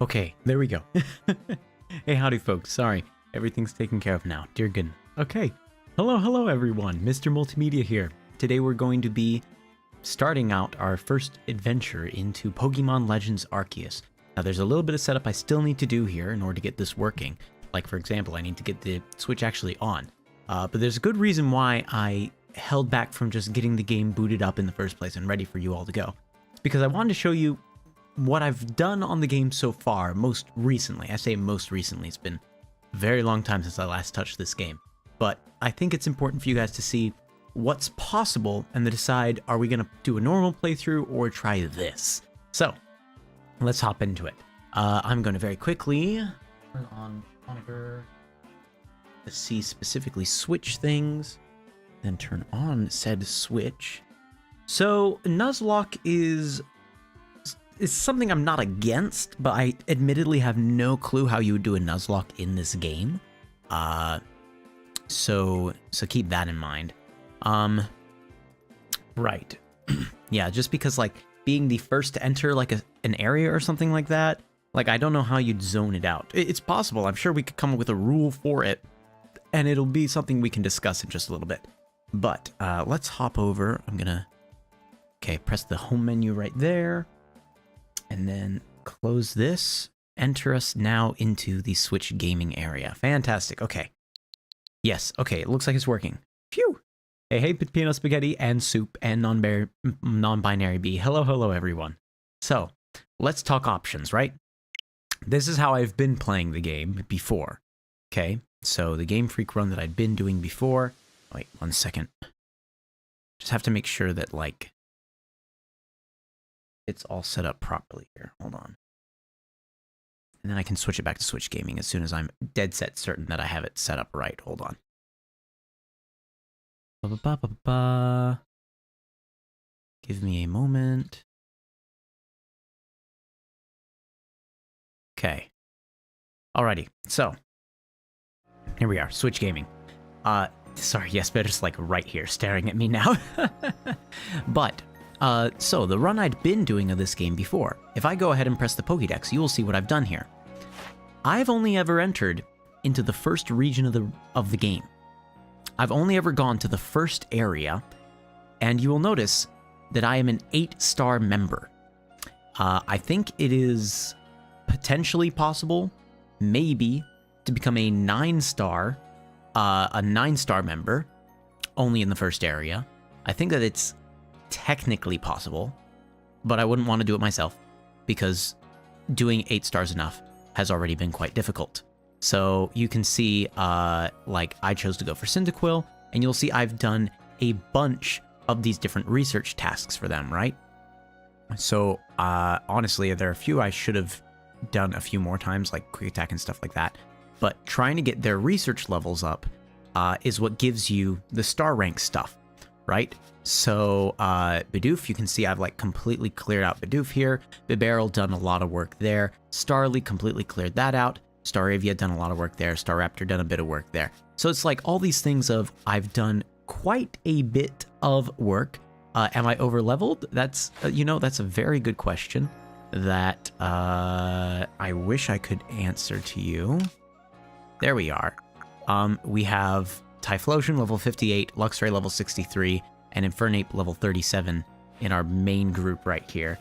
Okay, there we go. Hey, howdy folks. Sorry, everything's taken care of now. Dear goodness. Okay. Hello everyone. Mr. Multimedia here. Today we're going to be starting out our first adventure into Pokémon Legends Arceus. Now there's a little bit of setup I still need to do here in order to get this working. Like for example, I need to get the Switch actually on. But there's a good reason why I held back from just getting the game booted up in the first place and ready for you all to go. It's because I wanted to show you what I've done on the game so far, most recently. I say most recently, it's been a very long time since I last touched this game. But I think it's important for you guys to see what's possible and to decide, are we going to do a normal playthrough or try this? So, let's hop into it. I'm going to very quickly turn on monitor to see specifically switch things, then turn on said switch. So, Nuzlocke is something I'm not against, but I admittedly have no clue how you would do a Nuzlocke in this game. So keep that in mind. Right. Yeah, just because like being the first to enter like an area or something like that, like I don't know how you'd zone it out. It's possible. I'm sure we could come up with a rule for it, and it'll be something we can discuss in just a little bit. But let's hop over. I'm gonna press the home menu right there. And then close this, enter us now into the Switch gaming area. Fantastic, okay. Yes, okay, it looks like it's working. Phew! Hey, Peanut Spaghetti and Soup and non-binary B. Hello, everyone. So, let's talk options, right? This is how I've been playing the game before, okay? So, the Game Freak run that I'd been doing before... Wait, 1 second. Just have to make sure that, like... it's all set up properly here. Hold on. And then I can switch it back to Switch Gaming as soon as I'm dead set certain that I have it set up right. Hold on. Give me a moment. Okay. Alrighty. So, here we are. Switch Gaming. Sorry, yes, but it's like right here staring at me now. But... so the run I'd been doing of this game before, if I go ahead and press the Pokédex, you will see what I've done here. I've only ever entered into the first region of the game. I've only ever gone to the first area, and you will notice that I am an 8-star member. I think it is potentially possible, maybe, to become a 9-star member, only in the first area. I think that it's technically possible, but I wouldn't want to do it myself because doing 8 stars enough has already been quite difficult. So you can see, like I chose to go for Cyndaquil, and you'll see I've done a bunch of these different research tasks for them, right? So honestly, there are a few I should have done a few more times, like Quick Attack and stuff like that. But trying to get their research levels up is what gives you the star rank stuff, right? So, Bidoof, you can see I've like completely cleared out Bidoof here. Bibarel done a lot of work there. Starly completely cleared that out. Staravia done a lot of work there. Staraptor done a bit of work there. So it's like all these things of I've done quite a bit of work. Am I over leveled? That's, that's a very good question that I wish I could answer to you. There we are. We have Typhlosion level 58, Luxray level 63, and Infernape level 37 in our main group right here.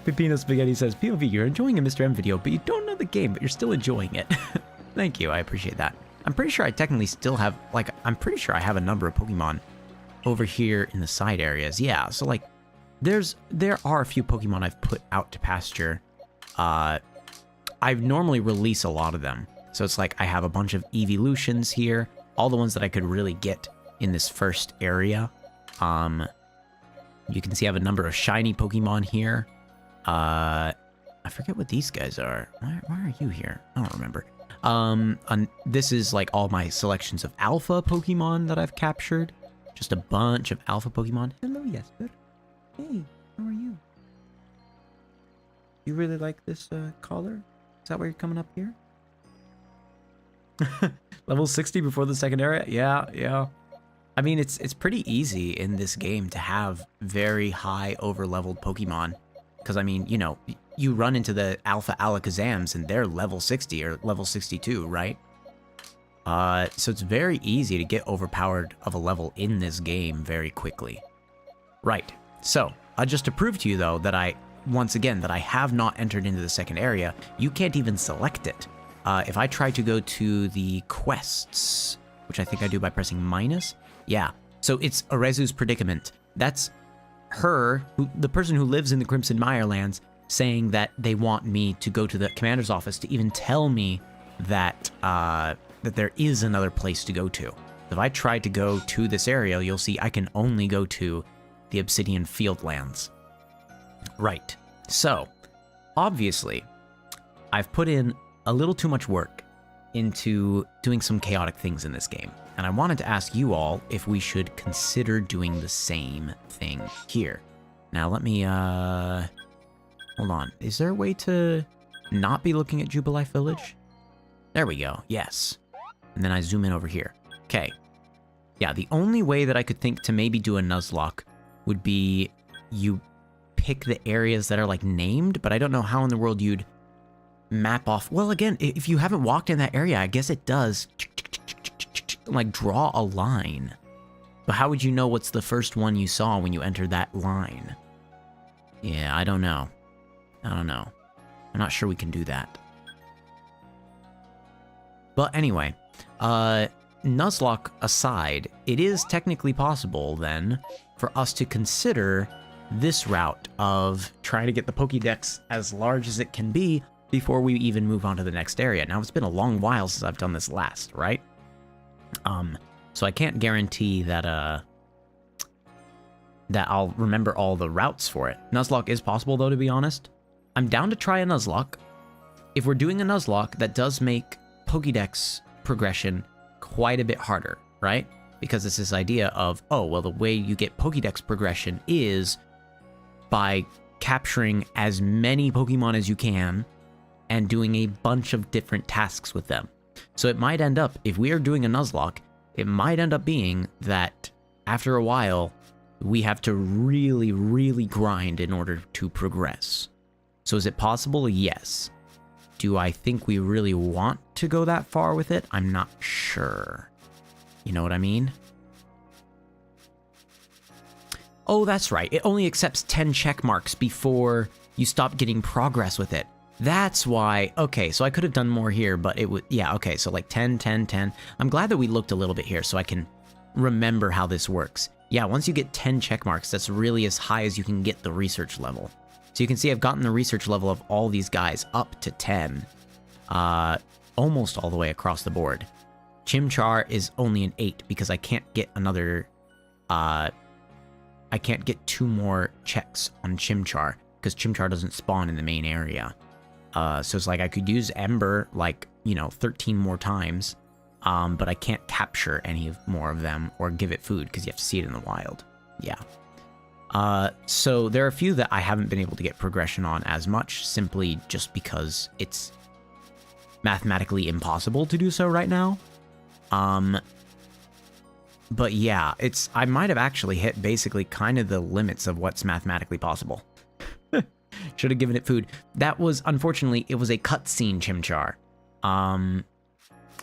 Pepino Spaghetti says, POV, you're enjoying a MrM video, but you don't know the game, but you're still enjoying it. Thank you, I appreciate that. I'm pretty sure I technically still have, like, I'm pretty sure I have a number of Pokemon over here in the side areas. Yeah, so, like, there are a few Pokemon I've put out to pasture. I normally release a lot of them. So it's like I have a bunch of evolutions here, all the ones that I could really get in this first area. You can see I have a number of shiny Pokemon here. I forget what these guys are. Why are you here? I don't remember. And this is like all my selections of alpha Pokemon that I've captured. Just a bunch of alpha Pokemon. Hello, Jesper. Hey, how are you? You really like this collar? Is that why you're coming up here? Level 60 before the second area? Yeah. I mean, it's pretty easy in this game to have very high over-leveled Pokemon. Because, I mean, you know, you run into the Alpha Alakazams and they're level 60 or level 62, right? So it's very easy to get overpowered of a level in this game very quickly. Right. So, just to prove to you, though, that once again, that I have not entered into the second area, you can't even select it. If I try to go to the quests, which I think I do by pressing minus, yeah. So it's Arezu's predicament. That's her, the person who lives in the Crimson Mirelands, saying that they want me to go to the commander's office to even tell me that that there is another place to go to. If I try to go to this area, you'll see I can only go to the Obsidian Fieldlands. Right. So, obviously, I've put in a little too much work into doing some chaotic things in this game, and I wanted to ask you all if we should consider doing the same thing here. Now, let me, hold on. Is there a way to not be looking at Jubilife Village? There we go. Yes. And then I zoom in over here. Okay. Yeah, the only way that I could think to maybe do a Nuzlocke would be you pick the areas that are, like, named, but I don't know how in the world you'd map off. Well, again, if you haven't walked in that area, I guess it does, like, draw a line. But how would you know what's the first one you saw when you entered that line? Yeah, I don't know. I don't know. I'm not sure we can do that. But anyway, Nuzlocke aside, it is technically possible, then, for us to consider this route of trying to get the Pokédex as large as it can be before we even move on to the next area. Now, it's been a long while since I've done this last, right? So I can't guarantee that, that I'll remember all the routes for it. Nuzlocke is possible, though, to be honest. I'm down to try a Nuzlocke. If we're doing a Nuzlocke, that does make Pokédex progression quite a bit harder, right? Because it's this idea of, oh, well, the way you get Pokédex progression is by capturing as many Pokemon as you can and doing a bunch of different tasks with them. So it might end up, if we are doing a Nuzlocke, it might end up being that after a while, we have to really, really grind in order to progress. So is it possible? Yes. Do I think we really want to go that far with it? I'm not sure. You know what I mean? Oh, that's right. It only accepts 10 check marks before you stop getting progress with it. That's why. Okay, so I could have done more here, but it would, yeah, okay, so like 10, 10, 10. I'm glad that we looked a little bit here so I can remember how this works. Yeah, once you get 10 check marks, that's really as high as you can get the research level. So you can see I've gotten the research level of all these guys up to 10, almost all the way across the board. Chimchar is only an 8 because I can't get another, I can't get 2 more checks on Chimchar because Chimchar doesn't spawn in the main area. So it's like I could use Ember like, you know, 13 more times, but I can't capture any more of them or give it food because you have to see it in the wild. Yeah. So there are a few that I haven't been able to get progression on as much, simply just because it's mathematically impossible to do so right now. But yeah, I might have actually hit basically kind of the limits of what's mathematically possible. Should have given it food. That was, unfortunately, it was a cutscene Chimchar.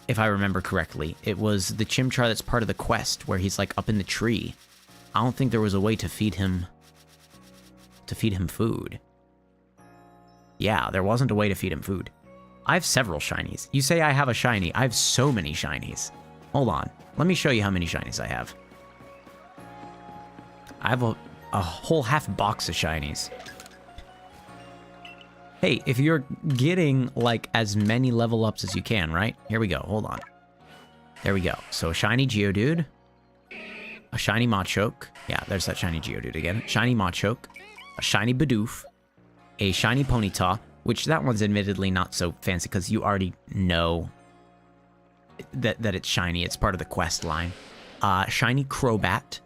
If I remember correctly. It was the Chimchar that's part of the quest, where he's like up in the tree. I don't think there was a way to feed him food. Yeah, there wasn't a way to feed him food. I have several shinies. You say I have a shiny. I have so many shinies. Hold on. Let me show you how many shinies I have. I have a whole half box of shinies. Hey, if you're getting, like, as many level ups as you can, right? Here we go. Hold on. There we go. So, a shiny Geodude. A shiny Machoke. Yeah, there's that shiny Geodude again. Shiny Machoke. A shiny Bidoof. A shiny Ponyta, which that one's admittedly not so fancy because you already know that it's shiny. It's part of the quest line. Shiny Crobat.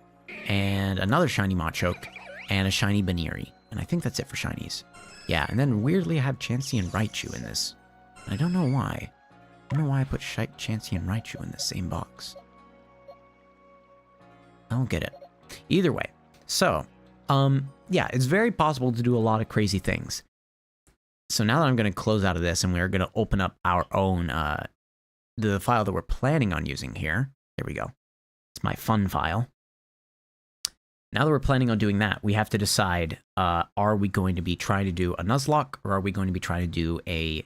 And another shiny Machoke. And a shiny Baniri. And I think that's it for shinies. Yeah, and then weirdly I have Chansey and Raichu in this. I don't know why. I don't know why I put Chansey and Raichu in the same box. I don't get it. Either way, so, Yeah, it's very possible to do a lot of crazy things. So now that I'm going to close out of this and we're going to open up our own, the file that we're planning on using here. There we go. It's my fun file. Now that we're planning on doing that, we have to decide, are we going to be trying to do a Nuzlocke, or are we going to be trying to do a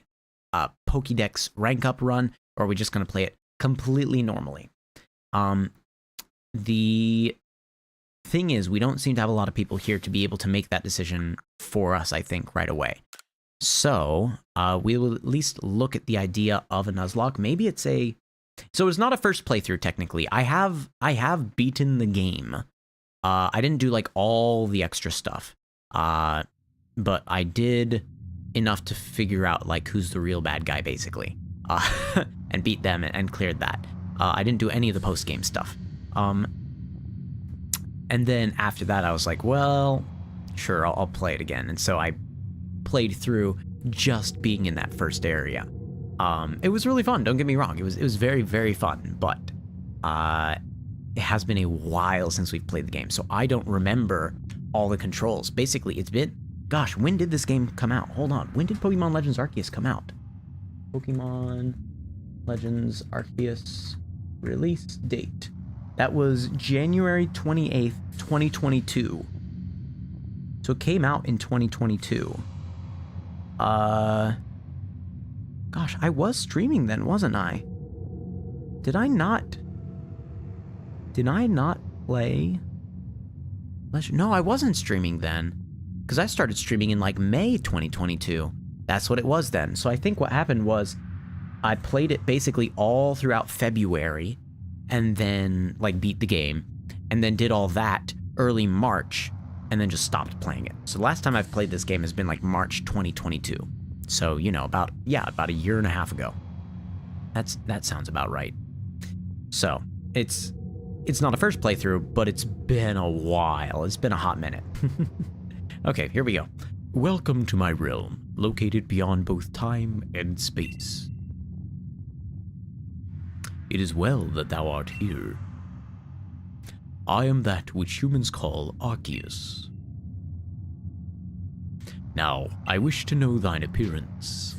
Pokédex rank up run, or are we just going to play it completely normally? The thing is, we don't seem to have a lot of people here to be able to make that decision for us, I think, right away. So, we will at least look at the idea of a Nuzlocke. Maybe it's a... So it's not a first playthrough, technically. I have beaten the game. I didn't do, like, all the extra stuff. But I did enough to figure out, like, who's the real bad guy, basically. And beat them and cleared that. I didn't do any of the post-game stuff. And then after that, I was like, well, sure, I'll play it again. And so I played through just being in that first area. It was really fun, don't get me wrong. It was very, very fun, but it has been a while since we've played the game, so I don't remember all the controls. Basically, it's been... Gosh, when did this game come out? Hold on. When did Pokémon Legends Arceus come out? Pokémon Legends Arceus release date. That was January 28th, 2022. So it came out in 2022. Gosh, I was streaming then, wasn't I? Did I not play? No, I wasn't streaming then. Because I started streaming in like May 2022. That's what it was then. So I think what happened was I played it basically all throughout February and then like beat the game and then did all that early March and then just stopped playing it. So the last time I've played this game has been like March 2022. So, you know, about a year and a half ago. That sounds about right. So, it's not a first playthrough, but it's been a while. It's been a hot minute. Okay, here we go. Welcome to my realm, located beyond both time and space. It is well that thou art here. I am that which humans call Arceus. Now, I wish to know thine appearance.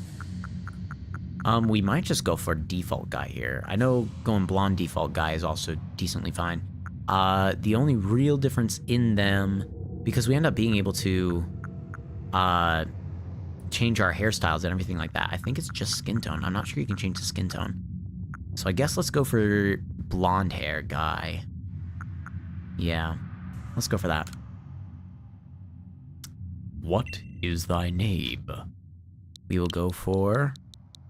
We might just go for default guy here. I know going blonde default guy is also decently fine. The only real difference in them, because we end up being able to change our hairstyles and everything like that. I think it's just skin tone. I'm not sure you can change the skin tone. So I guess let's go for blonde hair guy. Yeah, let's go for that. What is thy name? We will go for...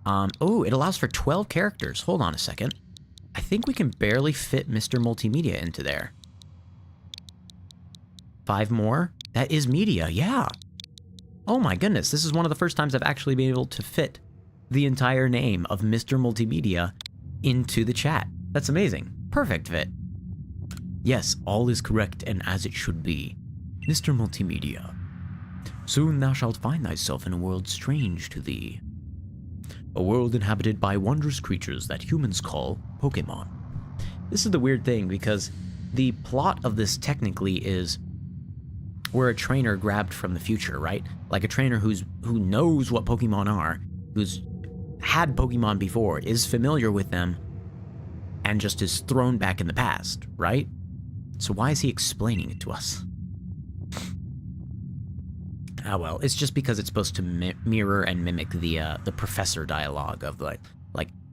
oh, it allows for 12 characters. Hold on a second. I think we can barely fit Mr. Multimedia into there. 5 more? That is media, yeah. Oh my goodness, this is one of the first times I've actually been able to fit the entire name of Mr. Multimedia into the chat. That's amazing. Perfect fit. Yes, all is correct and as it should be. Mr. Multimedia. Soon thou shalt find thyself in a world strange to thee. A world inhabited by wondrous creatures that humans call Pokémon. This is the weird thing, because the plot of this technically is we're a trainer grabbed from the future, right? Like a trainer who knows what Pokémon are, who's had Pokémon before, is familiar with them, and just is thrown back in the past, right? So why is he explaining it to us? Ah, well, it's just because it's supposed to mirror and mimic the professor dialogue of like,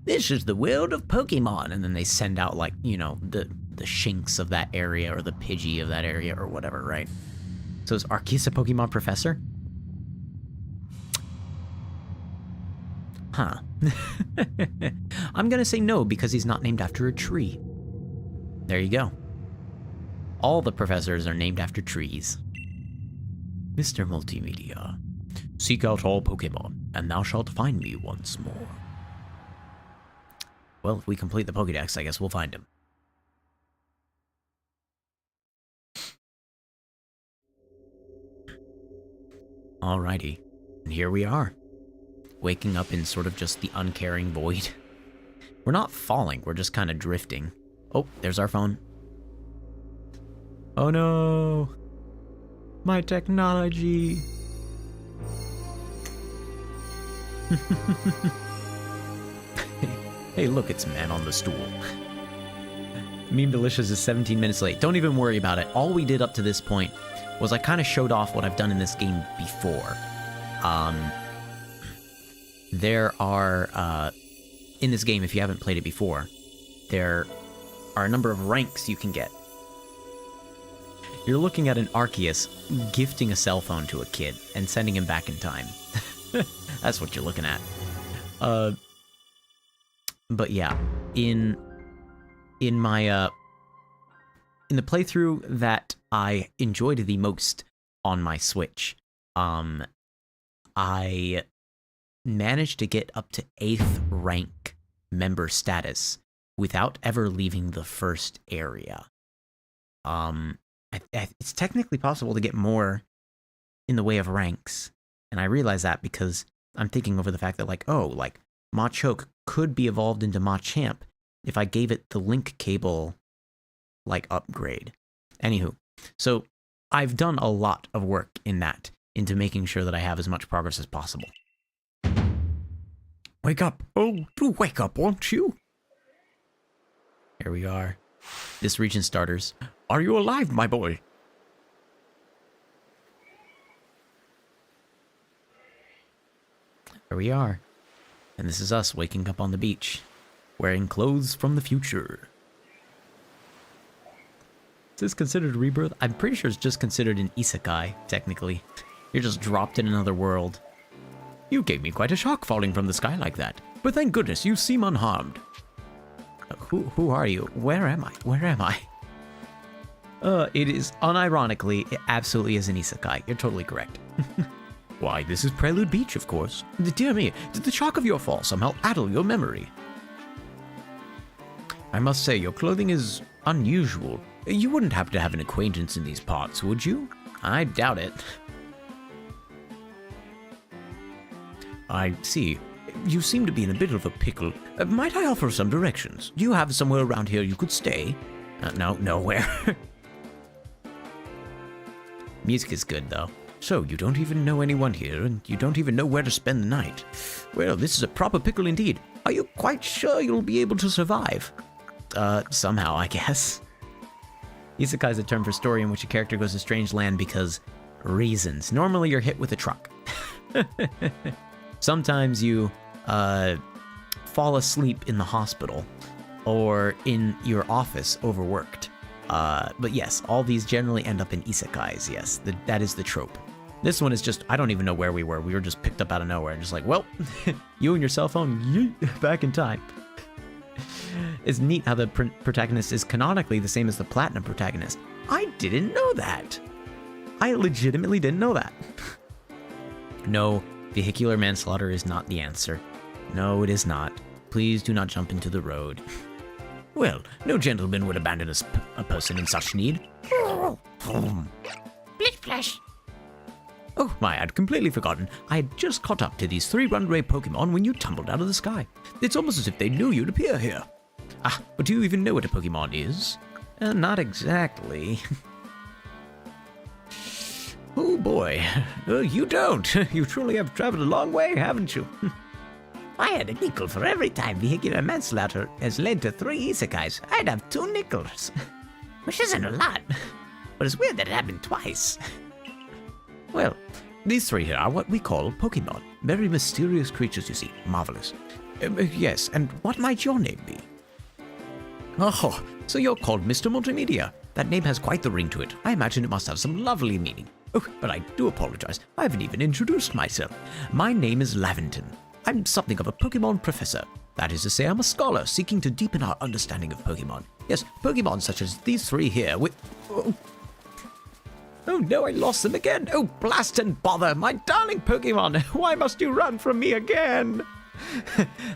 this is the world of Pokemon, and then they send out like, you know, the Shinx of that area or the Pidgey of that area or whatever, right? So is Arceus a Pokemon professor? Huh. I'm gonna say no because he's not named after a tree. There you go. All the professors are named after trees. Mr. Multimedia, seek out all Pokemon, and thou shalt find me once more. Well, if we complete the Pokédex, I guess we'll find him. Alrighty, and here we are. Waking up in sort of just the uncaring void. We're not falling, we're just kind of drifting. Oh, there's our phone. Oh no! My technology. Hey, look, it's Man on the Stool. Meme Delicious is 17 minutes late. Don't even worry about it. All we did up to this point was I kind of showed off what I've done in this game before. There are, in this game, if you haven't played it before, there are a number of ranks you can get. You're looking at an Arceus gifting a cell phone to a kid and sending him back in time. That's what you're looking at. But yeah, in my in the playthrough that I enjoyed the most on my Switch, I managed to get up to 8th rank member status without ever leaving the first area. It's technically possible to get more in the way of ranks, and I realize that because I'm thinking over the fact that, like, oh, like, Machoke could be evolved into Machamp if I gave it the link cable, like, upgrade. Anywho, so I've done a lot of work in that, into making sure that I have as much progress as possible. Wake up! Oh, do wake up, won't you? Here we are. This region starters. Are you alive, my boy? Here we are. And this is us waking up on the beach, wearing clothes from the future. Is this considered a rebirth? I'm pretty sure it's just considered an isekai, technically. You're just dropped in another world. You gave me quite a shock falling from the sky like that, but thank goodness you seem unharmed. Who are you? Where am I? Where am I? It is, unironically, it absolutely is an isekai. You're totally correct. Why, this is Prelude Beach, of course. Dear me, did the shock of your fall somehow addle your memory? I must say, your clothing is unusual. You wouldn't happen to have an acquaintance in these parts, would you? I doubt it. I see. You seem to be in a bit of a pickle. Might I offer some directions? Do you have somewhere around here you could stay? No, nowhere. Music is good, though. So, you don't even know anyone here, and you don't even know where to spend the night. Well, this is a proper pickle indeed. Are you quite sure you'll be able to survive? Somehow, I guess. Isekai is a term for story in which a character goes to strange land because reasons. Normally, you're hit with a truck. Sometimes you fall asleep in the hospital or in your office overworked. But yes, all these generally end up in isekais, yes. That is the trope. This one is just, I don't even know where we were. We were just picked up out of nowhere and just like, well, you and your cell phone, yeet, back in time. It's neat how the protagonist is canonically the same as the Platinum protagonist. I didn't know that. I legitimately didn't know that. No, vehicular manslaughter is not the answer. No, it is not. Please do not jump into the road. Well, no gentleman would abandon a person in such need. Splish splash. Oh my, I'd completely forgotten. I had just caught up to these 3 runaway Pokemon when you tumbled out of the sky. It's almost as if they knew you'd appear here. Ah, but do you even know what a Pokemon is? Not exactly. Oh boy, you don't. You truly have traveled a long way, haven't you? I had a nickel for every time vehicular manslaughter has led to 3 isekais. I'd have 2 nickels. Which isn't a lot, but it's weird that it happened twice. Well, these 3 here are what we call Pokemon. Very mysterious creatures, you see. Marvelous. Yes, and what might your name be? Oh, so you're called Mr. Multimedia. That name has quite the ring to it. I imagine it must have some lovely meaning. Oh, but I do apologize. I haven't even introduced myself. My name is Laventon. I'm something of a Pokemon professor. That is to say, I'm a scholar seeking to deepen our understanding of Pokemon. Yes, Pokemon such as these 3 here with... Oh no, I lost them again. Oh, blast and bother. My darling Pokemon. Why must you run from me again?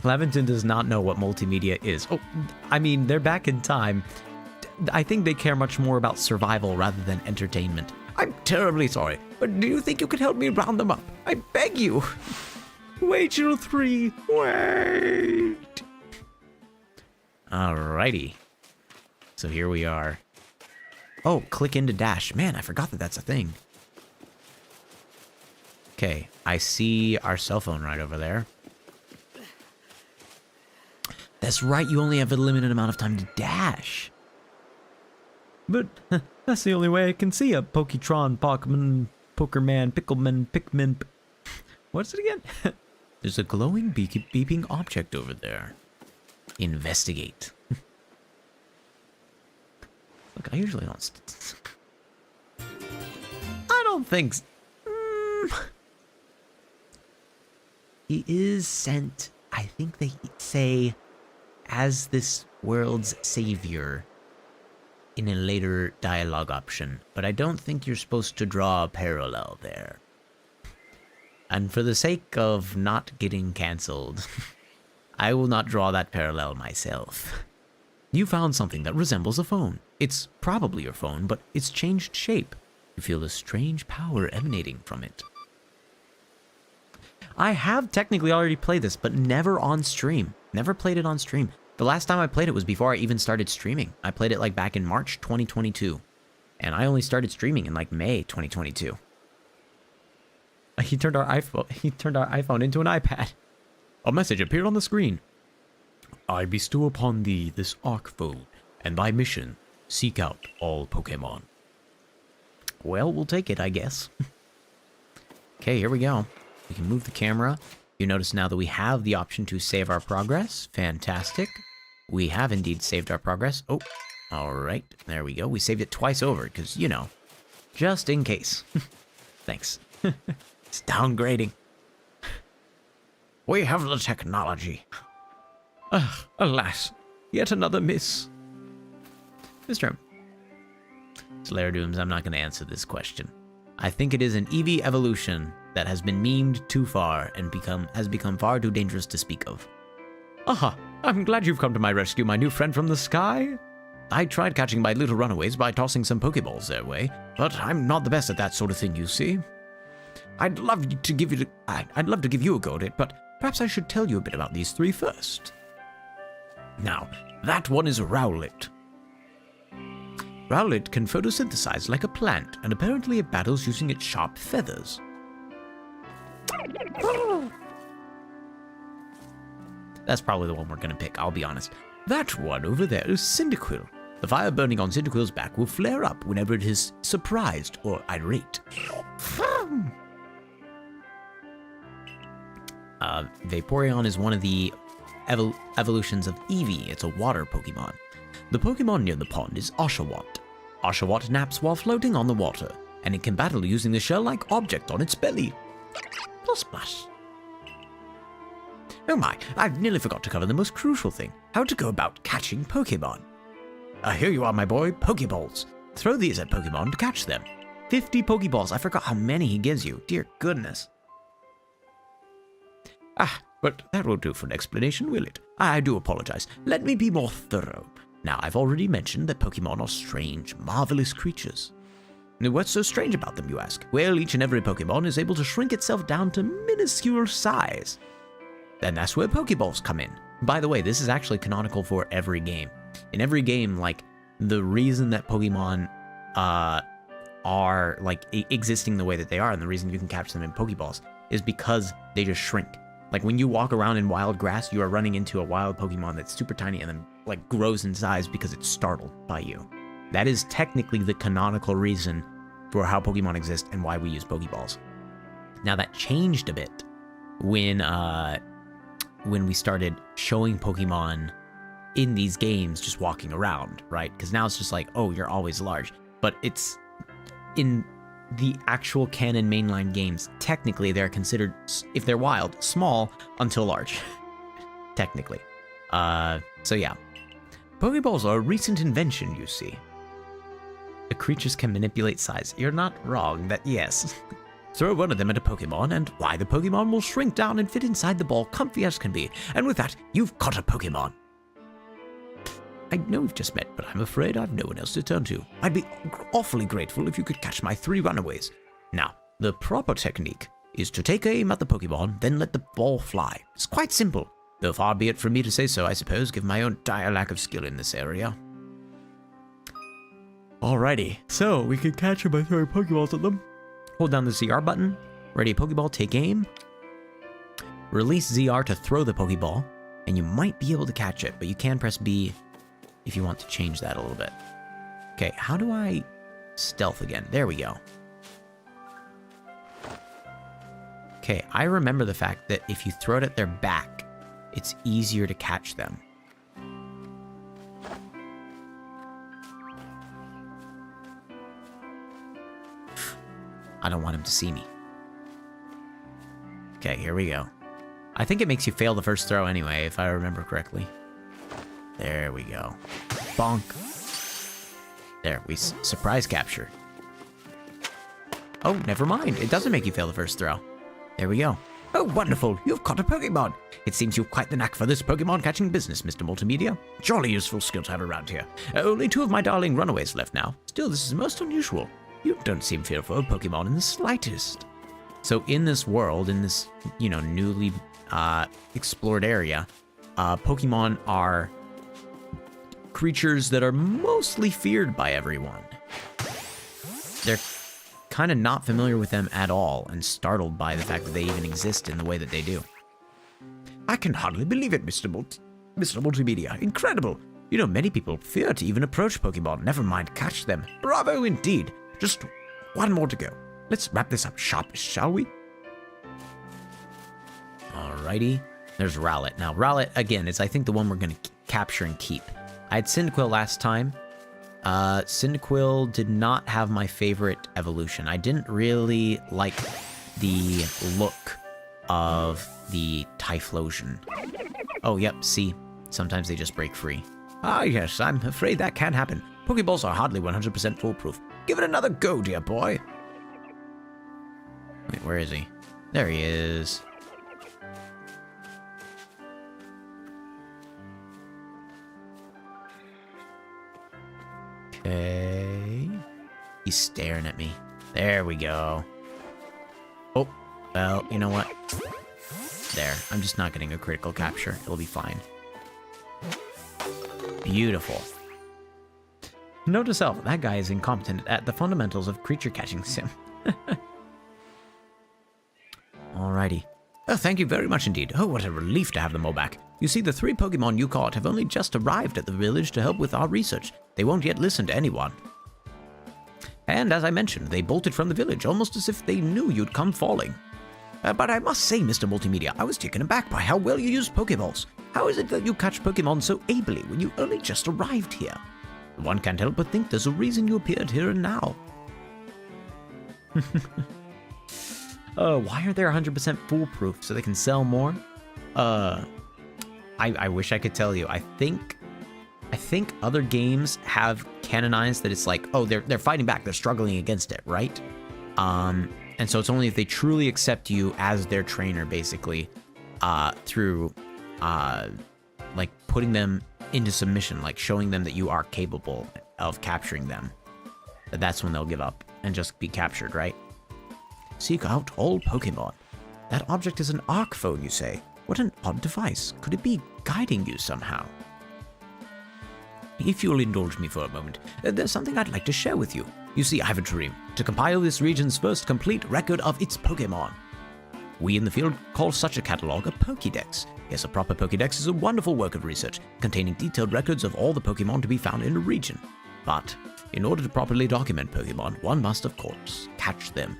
Laventon does not know what multimedia is. Oh, I mean, they're back in time. I think they care much more about survival rather than entertainment. I'm terribly sorry, but do you think you could help me round them up? I beg you. Wait, you 3. Wait. Alrighty. So here we are. Oh, click into dash. Man, I forgot that that's a thing. Okay, I see our cell phone right over there. That's right, you only have a limited amount of time to dash. But that's the only way I can see a Poketron, Pokemon, Pokerman, Pickleman, Pikmin. What's it again? There's a glowing beeping object over there. Investigate. Look, I usually don't... I don't think... He is sent, I think they say, as this world's savior in a later dialogue option, but I don't think you're supposed to draw a parallel there. And for the sake of not getting cancelled, I will not draw that parallel myself. You found something that resembles a phone. It's probably your phone, but it's changed shape. You feel a strange power emanating from it. I have technically already played this, but never on stream. Never played it on stream. The last time I played it was before I even started streaming. I played it like back in March 2022. And I only started streaming in like May 2022. He turned our iPhone into an iPad. A message appeared on the screen. I bestow upon thee this Arc phone, and thy mission, seek out all Pokemon. Well, we'll take it, I guess. Okay, here we go. We can move the camera. You notice now that we have the option to save our progress. Fantastic. We have indeed saved our progress. Oh, all right. There we go. We saved it twice over because, you know, just in case. Thanks. It's downgrading. We have the technology. Alas, yet another miss. MrM. Slairdooms, I'm not going to answer this question. I think it is an Eevee evolution that has been memed too far and has become far too dangerous to speak of. Aha, I'm glad you've come to my rescue, my new friend from the sky. I tried catching my little runaways by tossing some Pokeballs their way, but I'm not the best at that sort of thing, you see. I'd love to give you a go at it, but perhaps I should tell you a bit about these three first. Now, that one is Rowlet. Rowlet can photosynthesize like a plant, and apparently it battles using its sharp feathers. That's probably the one we're gonna pick, I'll be honest. That one over there is Cyndaquil. The fire burning on Cyndaquil's back will flare up whenever it is surprised or irate. Vaporeon is one of the evolutions of Eevee. It's a water Pokemon. The Pokemon near the pond is Oshawott. Oshawott naps while floating on the water, and it can battle using the shell-like object on its belly. Plus plus. Oh my, I've nearly forgot to cover the most crucial thing, how to go about catching Pokemon. Here you are, my boy, Pokeballs. Throw these at Pokemon to catch them. 50 Pokeballs, I forgot how many he gives you, dear goodness. But that won't do for an explanation, will it? I do apologize. Let me be more thorough. Now, I've already mentioned that Pokemon are strange, marvelous creatures. What's so strange about them, you ask? Well, each and every Pokemon is able to shrink itself down to minuscule size. Then that's where Pokeballs come in. By the way, this is actually canonical for every game. In every game, like, the reason that Pokemon are, like, existing the way that they are, and the reason you can catch them in Pokeballs, is because they just shrink. Like, when you walk around in wild grass, you are running into a wild Pokemon that's super tiny and then, like, grows in size because it's startled by you. That is technically the canonical reason for how Pokemon exist and why we use Pokeballs. Now, that changed a bit when we started showing Pokemon in these games just walking around, right? Because now it's just like, oh, you're always large. But it's in the actual canon mainline games, technically they're considered, if they're wild, small until large. Technically. So yeah. Pokeballs are a recent invention, you see. The creatures can manipulate size. You're not wrong, that yes. Throw one of them at a Pokemon, and why, the Pokemon will shrink down and fit inside the ball comfy as can be. And with that, you've caught a Pokemon. I know we've just met, but I'm afraid I've no one else to turn to. I'd be awfully grateful if you could catch my 3 runaways. Now, the proper technique is to take aim at the Pokemon, then let the ball fly. It's quite simple, though far be it from me to say so, I suppose, given my own dire lack of skill in this area. Alrighty, so we can catch them by throwing Pokeballs at them. Hold down the CR button, Ready, Pokeball, take aim. Release ZR to throw the Pokeball, and you might be able to catch it, but you can press B if you want to change that a little bit. Okay, how do I stealth again? There we go. Okay, I remember the fact that if you throw it at their back, it's easier to catch them. I don't want him to see me. Okay, here we go. I think it makes you fail the first throw anyway, if I remember correctly. There we go. Bonk. There, we surprise captured. Oh, never mind. It doesn't make you fail the first throw. There we go. Oh, wonderful. You've caught a Pokemon. It seems you've quite the knack for this Pokemon catching business, Mr. Multimedia. Jolly useful skill to have around here. Only 2 of my darling runaways left now. Still, this is most unusual. You don't seem fearful of Pokemon in the slightest. So in this world, in this, newly explored area, Pokemon are creatures that are mostly feared by everyone. They're kind of not familiar with them at all and startled by the fact that they even exist in the way that they do. I can hardly believe it, Mr. Multimedia. Incredible. Many people fear to even approach Pokemon, never mind catch them. Bravo indeed. Just one more to go. Let's wrap this up sharpish, shall we? Alrighty. There's Rowlet. Now, Rowlet, again, is I think the one we're going to capture and keep. I had Cyndaquil last time. Cyndaquil did not have my favorite evolution. I didn't really like the look of the Typhlosion. Oh, yep, see? Sometimes they just break free. Ah, yes, I'm afraid that can happen. Pokeballs are hardly 100% foolproof. Give it another go, dear boy. Wait, where is he? There he is. Okay. He's staring at me. There we go. Oh, well, you know what? There. I'm just not getting a critical capture. It'll be fine. Beautiful. Note to self, that guy is incompetent at the fundamentals of creature catching sim. Alrighty. Oh, thank you very much indeed. Oh, what a relief to have them all back. You see, the 3 Pokemon you caught have only just arrived at the village to help with our research. They won't yet listen to anyone. And as I mentioned, they bolted from the village, almost as if they knew you'd come falling. But I must say, Mr. Multimedia, I was taken aback by how well you use Pokeballs. How is it that you catch Pokemon so ably when you only just arrived here? One can't help but think there's a reason you appeared here and now. Why are they 100% foolproof so they can sell more? I wish I could tell you. I think other games have canonized that it's like, oh, they're fighting back, they're struggling against it, right? And so it's only if they truly accept you as their trainer, basically, through like putting them into submission, like showing them that you are capable of capturing them, that's when they'll give up and just be captured, right? Seek out all Pokemon. That object is an arc phone, you say? What an odd device. Could it be guiding you somehow? If you'll indulge me for a moment, there's something I'd like to share with you. You see, I have a dream to compile this region's first complete record of its Pokemon. We in the field call such a catalog a Pokédex. Yes, a proper Pokédex is a wonderful work of research, containing detailed records of all the Pokemon to be found in a region. But, in order to properly document Pokemon, one must, of course, catch them.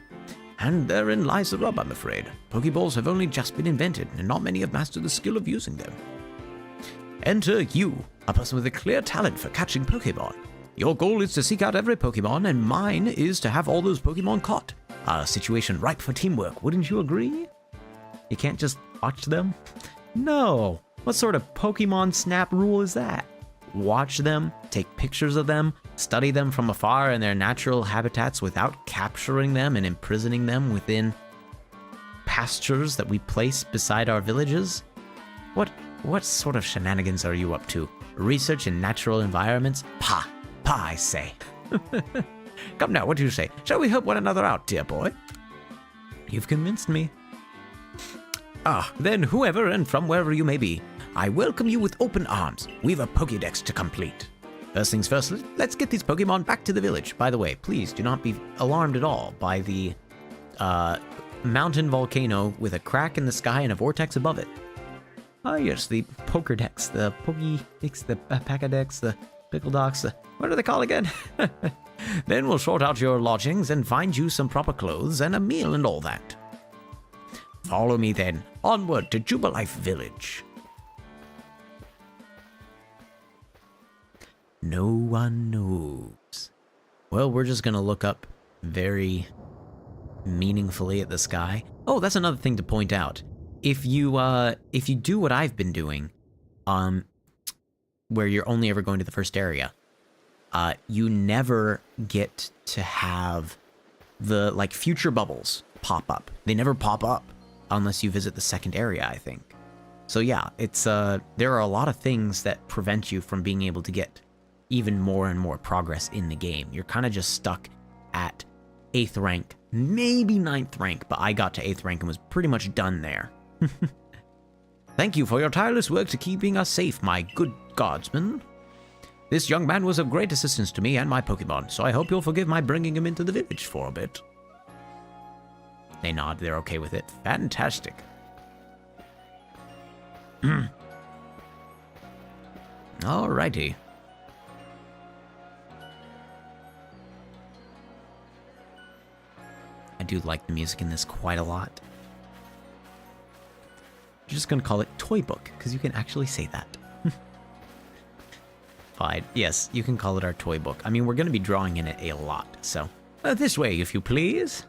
And therein lies the rub, I'm afraid. Pokeballs have only just been invented, and not many have mastered the skill of using them. Enter you, a person with a clear talent for catching Pokemon. Your goal is to seek out every Pokemon, and mine is to have all those Pokemon caught. A situation ripe for teamwork, wouldn't you agree? You can't just watch them? No! What sort of Pokemon Snap rule is that? Watch them, take pictures of them, study them from afar in their natural habitats without capturing them and imprisoning them within pastures that we place beside our villages? What sort of shenanigans are you up to? Research in natural environments? Pah, I say. Come now, what do you say? Shall we help one another out, dear boy? You've convinced me. Ah, then whoever and from wherever you may be, I welcome you with open arms. We've a Pokédex to complete. First things first, let's get these Pokemon back to the village. By the way, please do not be alarmed at all by the mountain volcano with a crack in the sky and a vortex above it. Ah, yes, the poker decks, the pokey decks, the paca decks, the pickle docks, what are they called again? Then we'll sort out your lodgings and find you some proper clothes and a meal and all that. Follow me then, onward to Jubilife Village. No one knows. Well, we're just gonna look up very meaningfully at the sky. Oh, that's another thing to point out. If you do what I've been doing, where you're only ever going to the first area, you never get to have the, like, future bubbles pop up. They never pop up unless you visit the second area, I think. So yeah, it's, there are a lot of things that prevent you from being able to get even more and more progress in the game. You're kind of just stuck at 8th rank, maybe 9th rank, but I got to 8th rank and was pretty much done there. Thank you for your tireless work to keeping us safe, my good guardsman. This young man was of great assistance to me and my Pokemon, so I hope you'll forgive my bringing him into the village for a bit. They nod, they're okay with it. Fantastic. Alrighty. I do like the music in this quite a lot. I'm just gonna call it Toy Book, because you can actually say that. Fine. Yes, you can call it our Toy Book. I mean, we're gonna be drawing in it a lot, so... this way, if you please.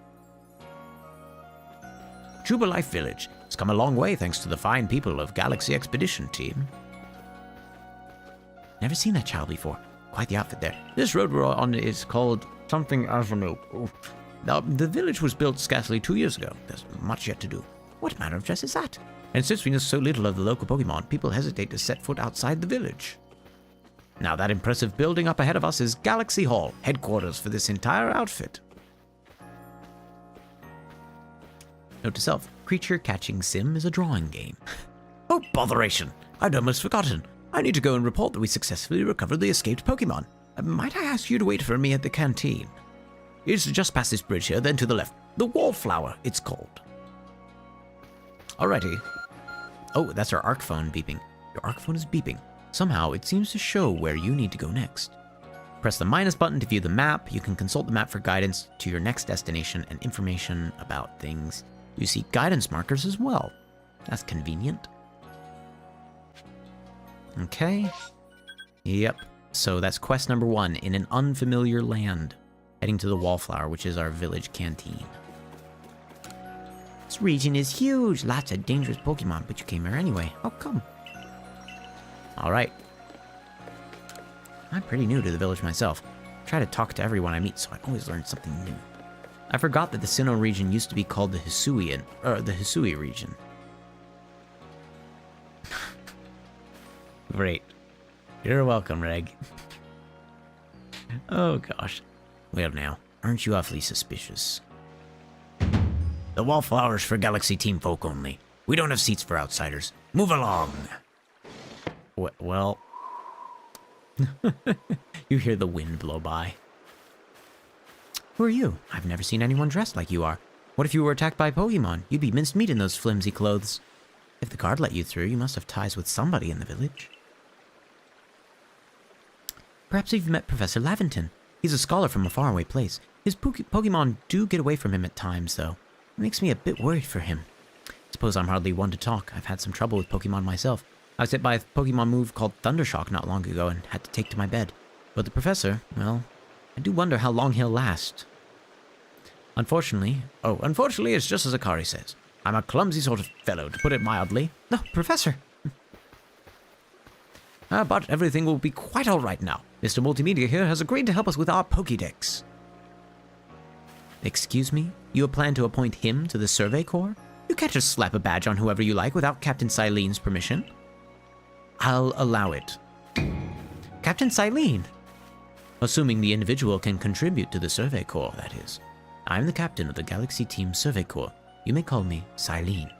Jubilife Village. It's come a long way thanks to the fine people of Galaxy Expedition Team. Never seen that child before. Quite the outfit there. This road we're on is called something Avenue. Now, the village was built scarcely 2 years ago. There's much yet to do. What manner of dress is that? And since we know so little of the local Pokemon, people hesitate to set foot outside the village. Now, that impressive building up ahead of us is Galaxy Hall, headquarters for this entire outfit. Note to self, creature catching sim is a drawing game. Oh, botheration! I'd almost forgotten. I need to go and report that we successfully recovered the escaped Pokemon. Might I ask you to wait for me at the canteen? It's just past this bridge here, then to the left. The Wallflower, it's called. Alrighty. Oh, that's our ARC phone beeping. Your ARC phone is beeping. Somehow, it seems to show where you need to go next. Press the minus button to view the map. You can consult the map for guidance to your next destination and information about things. You see guidance markers as well. That's convenient. Okay. Yep. So that's quest number 1, in an unfamiliar land. Heading to the Wallflower, which is our village canteen. This region is huge. Lots of dangerous Pokemon, but you came here anyway. How come? Alright. I'm pretty new to the village myself. I try to talk to everyone I meet, so I always learn something new. I forgot that the Sinnoh region used to be called the Hisui region. Great. You're welcome, Reg. Oh gosh. Well now, aren't you awfully suspicious? The Wallflower's for Galaxy Team folk only. We don't have seats for outsiders. Move along. Well... You hear the wind blow by. Who are you? I've never seen anyone dressed like you are. What if you were attacked by Pokemon? You'd be minced meat in those flimsy clothes. If the guard let you through, you must have ties with somebody in the village. Perhaps you've met Professor Laventon. He's a scholar from a faraway place. His Pokemon do get away from him at times, though. It makes me a bit worried for him. Suppose I'm hardly one to talk. I've had some trouble with Pokemon myself. I was hit by a Pokemon move called Thundershock not long ago and had to take to my bed. But the professor, well, I do wonder how long he'll last. Unfortunately it's just as Akari says. I'm a clumsy sort of fellow, to put it mildly. No, Professor! But everything will be quite alright now. Mr. Multimedia here has agreed to help us with our Pokédex. Excuse me? You plan to appoint him to the Survey Corps? You can't just slap a badge on whoever you like without Captain Silene's permission. I'll allow it. Captain Silene! Assuming the individual can contribute to the Survey Corps, that is. I'm the captain of the Galaxy Team Survey Corps. You may call me Silene.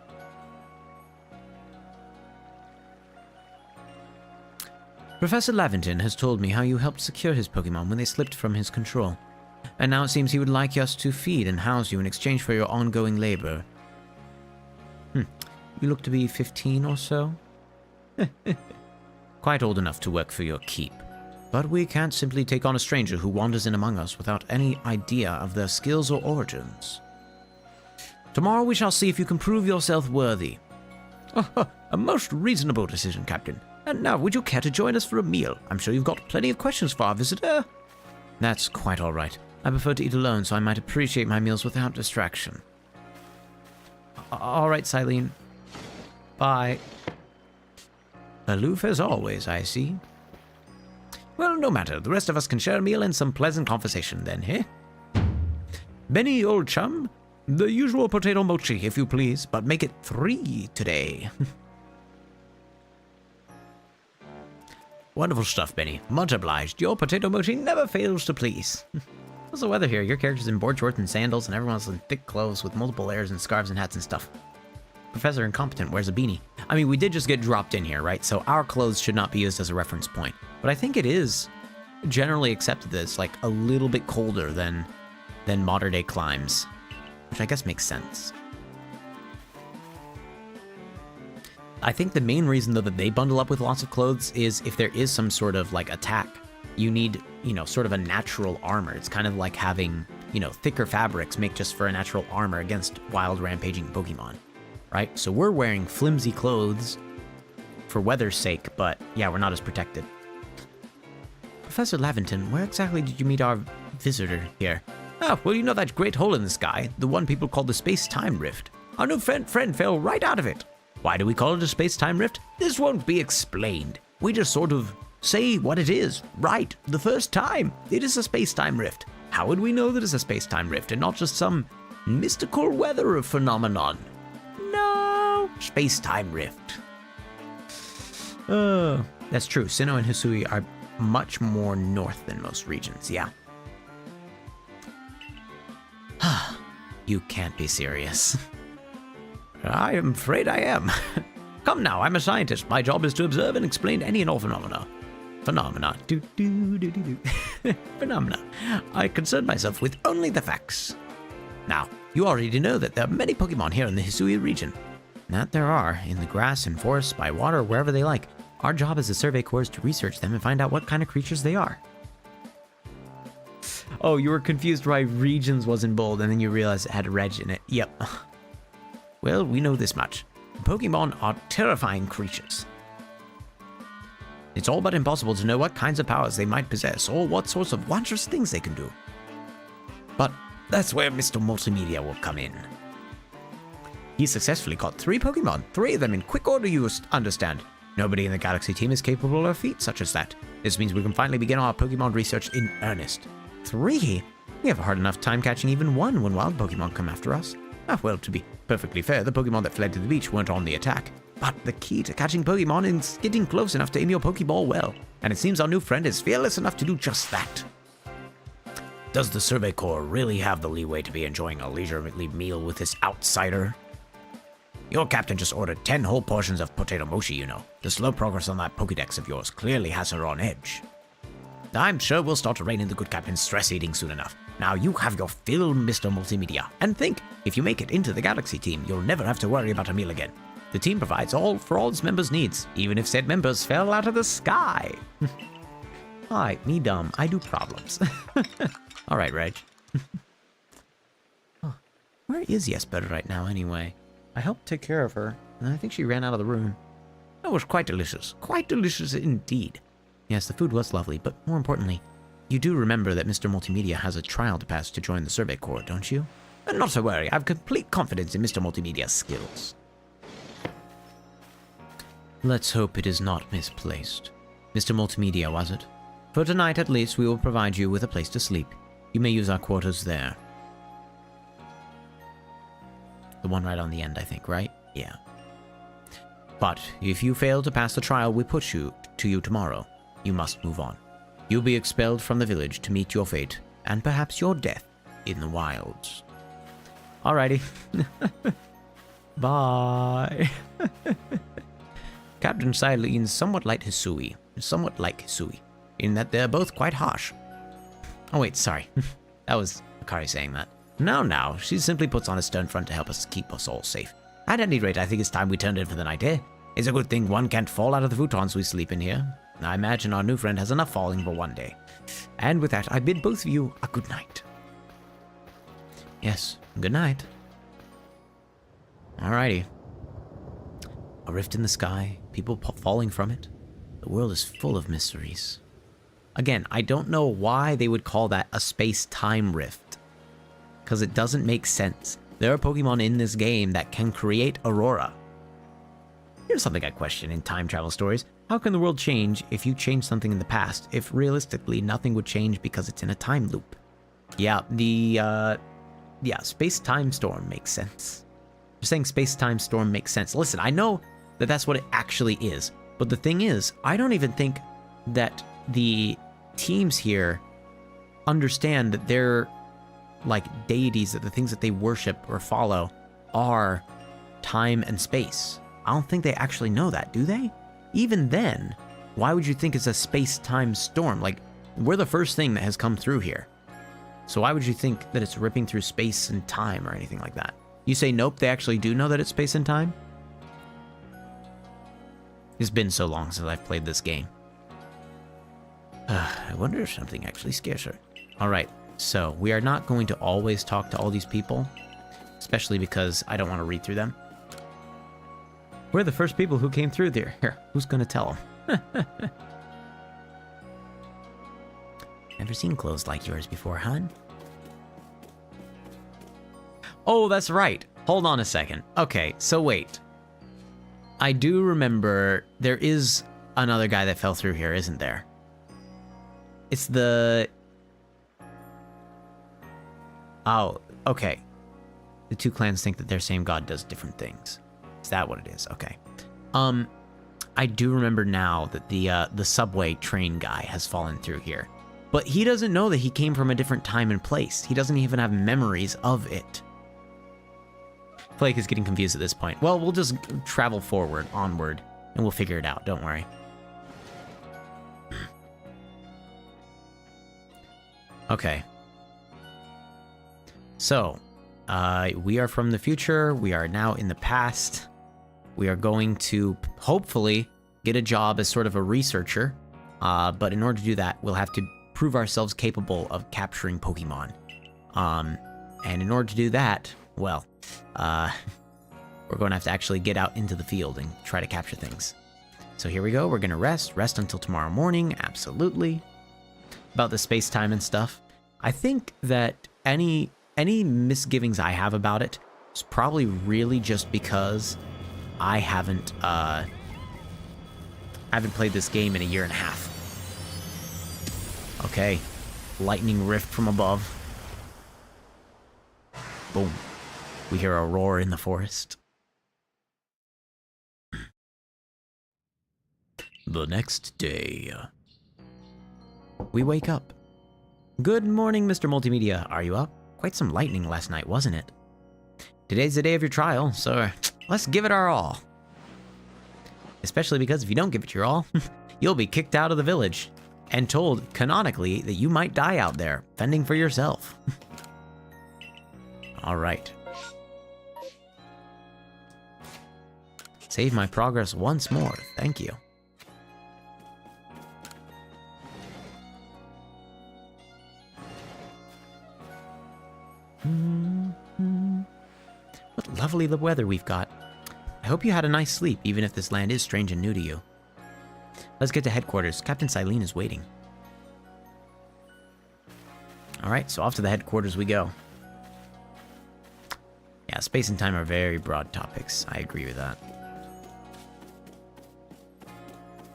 Professor Laventon has told me how you helped secure his Pokemon when they slipped from his control. And now it seems he would like us to feed and house you in exchange for your ongoing labor. You look to be 15 or so? Quite old enough to work for your keep. But we can't simply take on a stranger who wanders in among us without any idea of their skills or origins. Tomorrow we shall see if you can prove yourself worthy. A most reasonable decision, Captain. And now, would you care to join us for a meal? I'm sure you've got plenty of questions for our visitor. That's quite all right. I prefer to eat alone, so I might appreciate my meals without distraction. All right, Silene. Bye. Aloof as always, I see. Well, no matter. The rest of us can share a meal and some pleasant conversation then, eh? Benny, old chum, the usual potato mochi, if you please, but make it 3 today. Wonderful stuff, Benny. Much obliged. Your potato mochi never fails to please. How's the weather here? Your character's in board shorts and sandals, and everyone's in thick clothes with multiple layers and scarves and hats and stuff. Professor Incompetent wears a beanie. I mean, we did just get dropped in here, right? So our clothes should not be used as a reference point. But I think it is generally accepted that it's like a little bit colder than modern day climes, which I guess makes sense. I think the main reason though that they bundle up with lots of clothes is if there is some sort of like attack, you need, sort of a natural armor. It's kind of like having, thicker fabrics make just for a natural armor against wild rampaging Pokemon, right? So we're wearing flimsy clothes for weather's sake, but yeah, we're not as protected. Professor Lavington, where exactly did you meet our visitor here? Ah, well, you know that great hole in the sky, the one people call the space-time rift. Our new friend fell right out of it. Why do we call it a space-time rift? This won't be explained. We just sort of say what it is, right, the first time. It is a space-time rift. How would we know that it's a space-time rift and not just some mystical weather phenomenon? No, space-time rift. That's true. Sinnoh and Hisui are much more north than most regions, yeah. You can't be serious. I am afraid I am. Come now, I'm a scientist. My job is to observe and explain any and all phenomena. Phenomena. Phenomena. I concern myself with only the facts. Now, you already know that there are many Pokemon here in the Hisui region. That there are, in the grass and forests, by water, wherever they like. Our job as a Survey Corps is to research them and find out what kind of creatures they are. Oh, you were confused why regions was in bold, and then you realized it had a reg in it. Yep. Well, we know this much. Pokemon are terrifying creatures. It's all but impossible to know what kinds of powers they might possess, or what sorts of wondrous things they can do. But that's where Mr. Multimedia will come in. He successfully caught 3 Pokemon, 3 of them in quick order, you understand. Nobody in the Galaxy team is capable of a feat such as that. This means we can finally begin our Pokemon research in earnest. 3? We have a hard enough time catching even 1 when wild Pokemon come after us. Ah, well, to be perfectly fair, the Pokemon that fled to the beach weren't on the attack. But the key to catching Pokemon is getting close enough to aim your Pokeball well. And it seems our new friend is fearless enough to do just that. Does the Survey Corps really have the leeway to be enjoying a leisurely meal with this outsider? Your captain just ordered 10 whole portions of potato mochi, you know. The slow progress on that Pokédex of yours clearly has her on edge. I'm sure we'll start to rein in the good captain's stress eating soon enough. Now you have your fill, Mr. Multimedia. And think, if you make it into the Galaxy team, you'll never have to worry about a meal again. The team provides all for all its members' needs, even if said members fell out of the sky. Hi, me dumb. I do problems. All right, Reg. Oh, where is Yesper right now, anyway? I helped take care of her, and I think she ran out of the room. That was quite delicious. Quite delicious indeed. Yes, the food was lovely, but more importantly, you do remember that Mr. Multimedia has a trial to pass to join the Survey Corps, don't you? And not to worry, I have complete confidence in Mr. Multimedia's skills. Let's hope it is not misplaced. Mr. Multimedia, was it? For tonight, at least, we will provide you with a place to sleep. You may use our quarters there. The one right on the end, I think, right? Yeah. But if you fail to pass the trial we put to you tomorrow, you must move on. You'll be expelled from the village to meet your fate, and perhaps your death, in the wilds. Alrighty. Bye. Captain Silene's somewhat like Hisui, in that they're both quite harsh. Oh wait, sorry. That was Akari saying that. Now, she simply puts on a stern front to help us keep us all safe. At any rate, I think it's time we turned in for the night, eh? It's a good thing one can't fall out of the futons we sleep in here. I imagine our new friend has enough falling for one day. And with that, I bid both of you a good night. Yes, good night. Alrighty. A rift in the sky, people falling from it. The world is full of mysteries. Again, I don't know why they would call that a space-time rift, because it doesn't make sense. There are Pokemon in this game that can create Aurora. Here's something I question in time travel stories. How can the world change if you change something in the past, if realistically nothing would change because it's in a time loop? Yeah, space-time storm makes sense. You're saying space-time storm makes sense. Listen, I know that that's what it actually is, but the thing is, I don't even think that the teams here understand that they're like deities, that the things that they worship or follow are time and space. I don't think they actually know that, do they? Even then, why would you think it's a space-time storm? Like, we're the first thing that has come through here. So why would you think that it's ripping through space and time or anything like that? You say nope, they actually do know that it's space and time? It's been so long since I've played this game. I wonder if something actually scares her. Alright, so we are not going to always talk to all these people, especially because I don't want to read through them. We're the first people who came through there. Here, who's going to tell them? Never seen clothes like yours before, hon. Oh, that's right. Hold on a second. Okay, so wait. I do remember there is another guy that fell through here, isn't there? It's the... Oh, okay. The two clans think that their same god does different things. Is that what it is? Okay. I do remember now that the subway train guy has fallen through here. But he doesn't know that he came from a different time and place. He doesn't even have memories of it. Flake is getting confused at this point. Well, we'll just travel forward, onward, and we'll figure it out. Don't worry. Okay. So, we are from the future. We are now in the past. We are going to hopefully get a job as sort of a researcher. But in order to do that, we'll have to prove ourselves capable of capturing Pokemon. And in order to do that, well, we're going to have to actually get out into the field and try to capture things. So here we go. We're going to rest until tomorrow morning. Absolutely. About the space-time and stuff. I think that any misgivings I have about it is probably really just because I haven't played this game in a year and a half. Okay. Lightning rift from above. Boom. We hear a roar in the forest. The next day. We wake up. Good morning, Mr. Multimedia. Are you up? Quite some lightning last night, wasn't it? Today's the day of your trial, so let's give it our all. Especially because if you don't give it your all, you'll be kicked out of the village and told, canonically, that you might die out there, fending for yourself. Alright. Save my progress once more, thank you. What lovely the weather we've got. I hope you had a nice sleep, even if this land is strange and new to you. Let's get to headquarters. Captain Silene is waiting. Alright, so off to the headquarters we go. Yeah, space and time are very broad topics. I agree with that.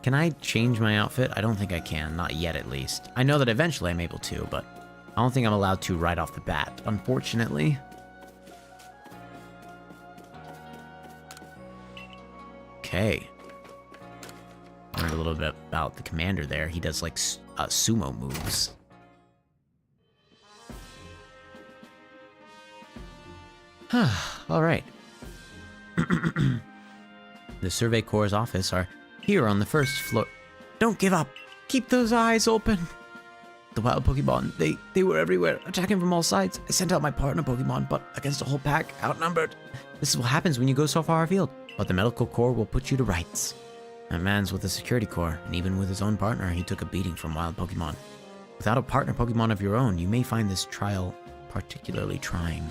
Can I change my outfit? I don't think I can. Not yet, at least. I know that eventually I'm able to, but I don't think I'm allowed to right off the bat, unfortunately. Okay. Learned a little bit about the commander there. He does, like, sumo moves. Alright. The Survey Corps' office are here on the first floor. Don't give up! Keep those eyes open! The wild Pokemon, they were everywhere, attacking from all sides. I sent out my partner Pokemon, but against a whole pack, outnumbered. This is what happens when you go so far afield. But the medical corps will put you to rights. That man's with the security corps, and even with his own partner, he took a beating from wild Pokemon. Without a partner Pokemon of your own, you may find this trial particularly trying.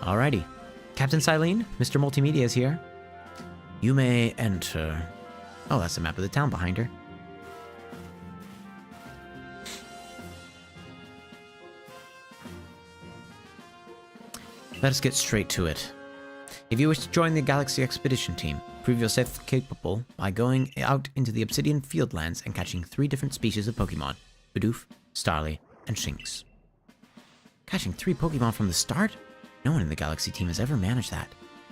Alrighty. Captain Silene, Mr. Multimedia is here. You may enter. Oh, that's the map of the town behind her. Let us get straight to it. If you wish to join the Galaxy Expedition team, prove yourself capable by going out into the Obsidian Fieldlands and catching 3 different species of Pokemon: Bidoof, Starly, and Shinx. Catching 3 Pokemon from the start? No one in the Galaxy team has ever managed that.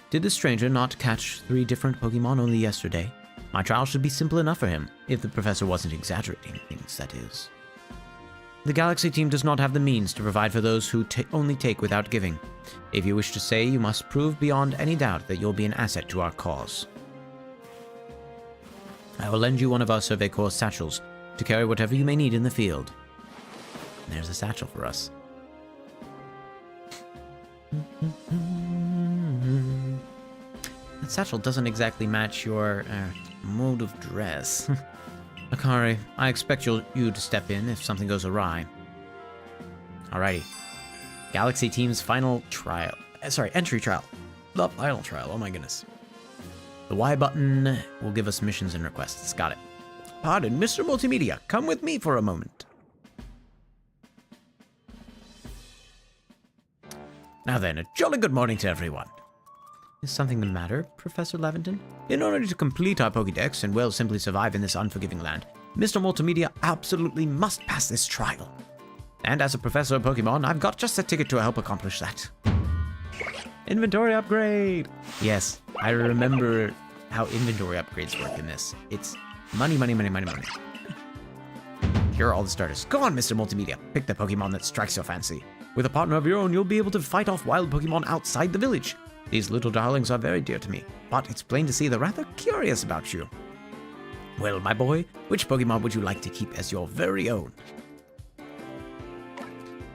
Did the stranger not catch 3 different Pokemon only yesterday? My trial should be simple enough for him, if the professor wasn't exaggerating things, that is. The Galaxy team does not have the means to provide for those who only take without giving. If you wish to stay, you must prove beyond any doubt that you'll be an asset to our cause. I will lend you one of our Survey Corps satchels to carry whatever you may need in the field. And there's a satchel for us. That satchel doesn't exactly match your mode of dress. Akari, I expect you to step in if something goes awry. Alrighty. Galaxy Team's final trial. Entry trial. The final trial, oh my goodness. The Y button will give us missions and requests. Got it. Pardon, Mr. Multimedia, come with me for a moment. Now then, a jolly good morning to everyone. Is something the matter, Professor Laventon? In order to complete our Pokédex and, well, simply survive in this unforgiving land, Mr. Multimedia absolutely must pass this trial. And as a professor of Pokemon, I've got just a ticket to help accomplish that. Inventory upgrade! Yes, I remember how inventory upgrades work in this. It's money, money, money, money, money. Here are all the starters. Go on, Mr. Multimedia. Pick the Pokemon that strikes your fancy. With a partner of your own, you'll be able to fight off wild Pokemon outside the village. These little darlings are very dear to me, but it's plain to see they're rather curious about you. Well, my boy, which Pokemon would you like to keep as your very own?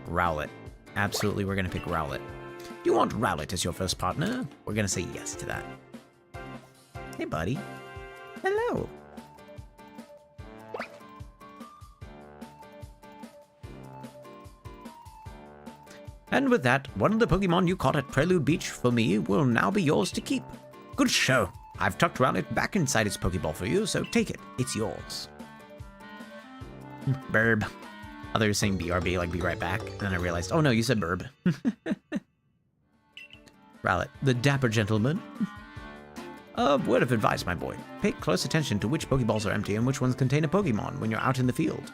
Rowlet. Absolutely, we're going to pick Rowlet. You want Rowlet as your first partner? We're going to say yes to that. Hey, buddy. Hello. And with that, one of the Pokemon you caught at Prelude Beach for me will now be yours to keep. Good show. I've tucked Rowlet back inside its Pokeball for you, so take it. It's yours. Burb. I thought you were saying BRB, like be right back. And then I realized, oh no, you said burb. Rowlet, the dapper gentleman. A word of advice, my boy. Pay close attention to which Pokeballs are empty and which ones contain a Pokemon when you're out in the field.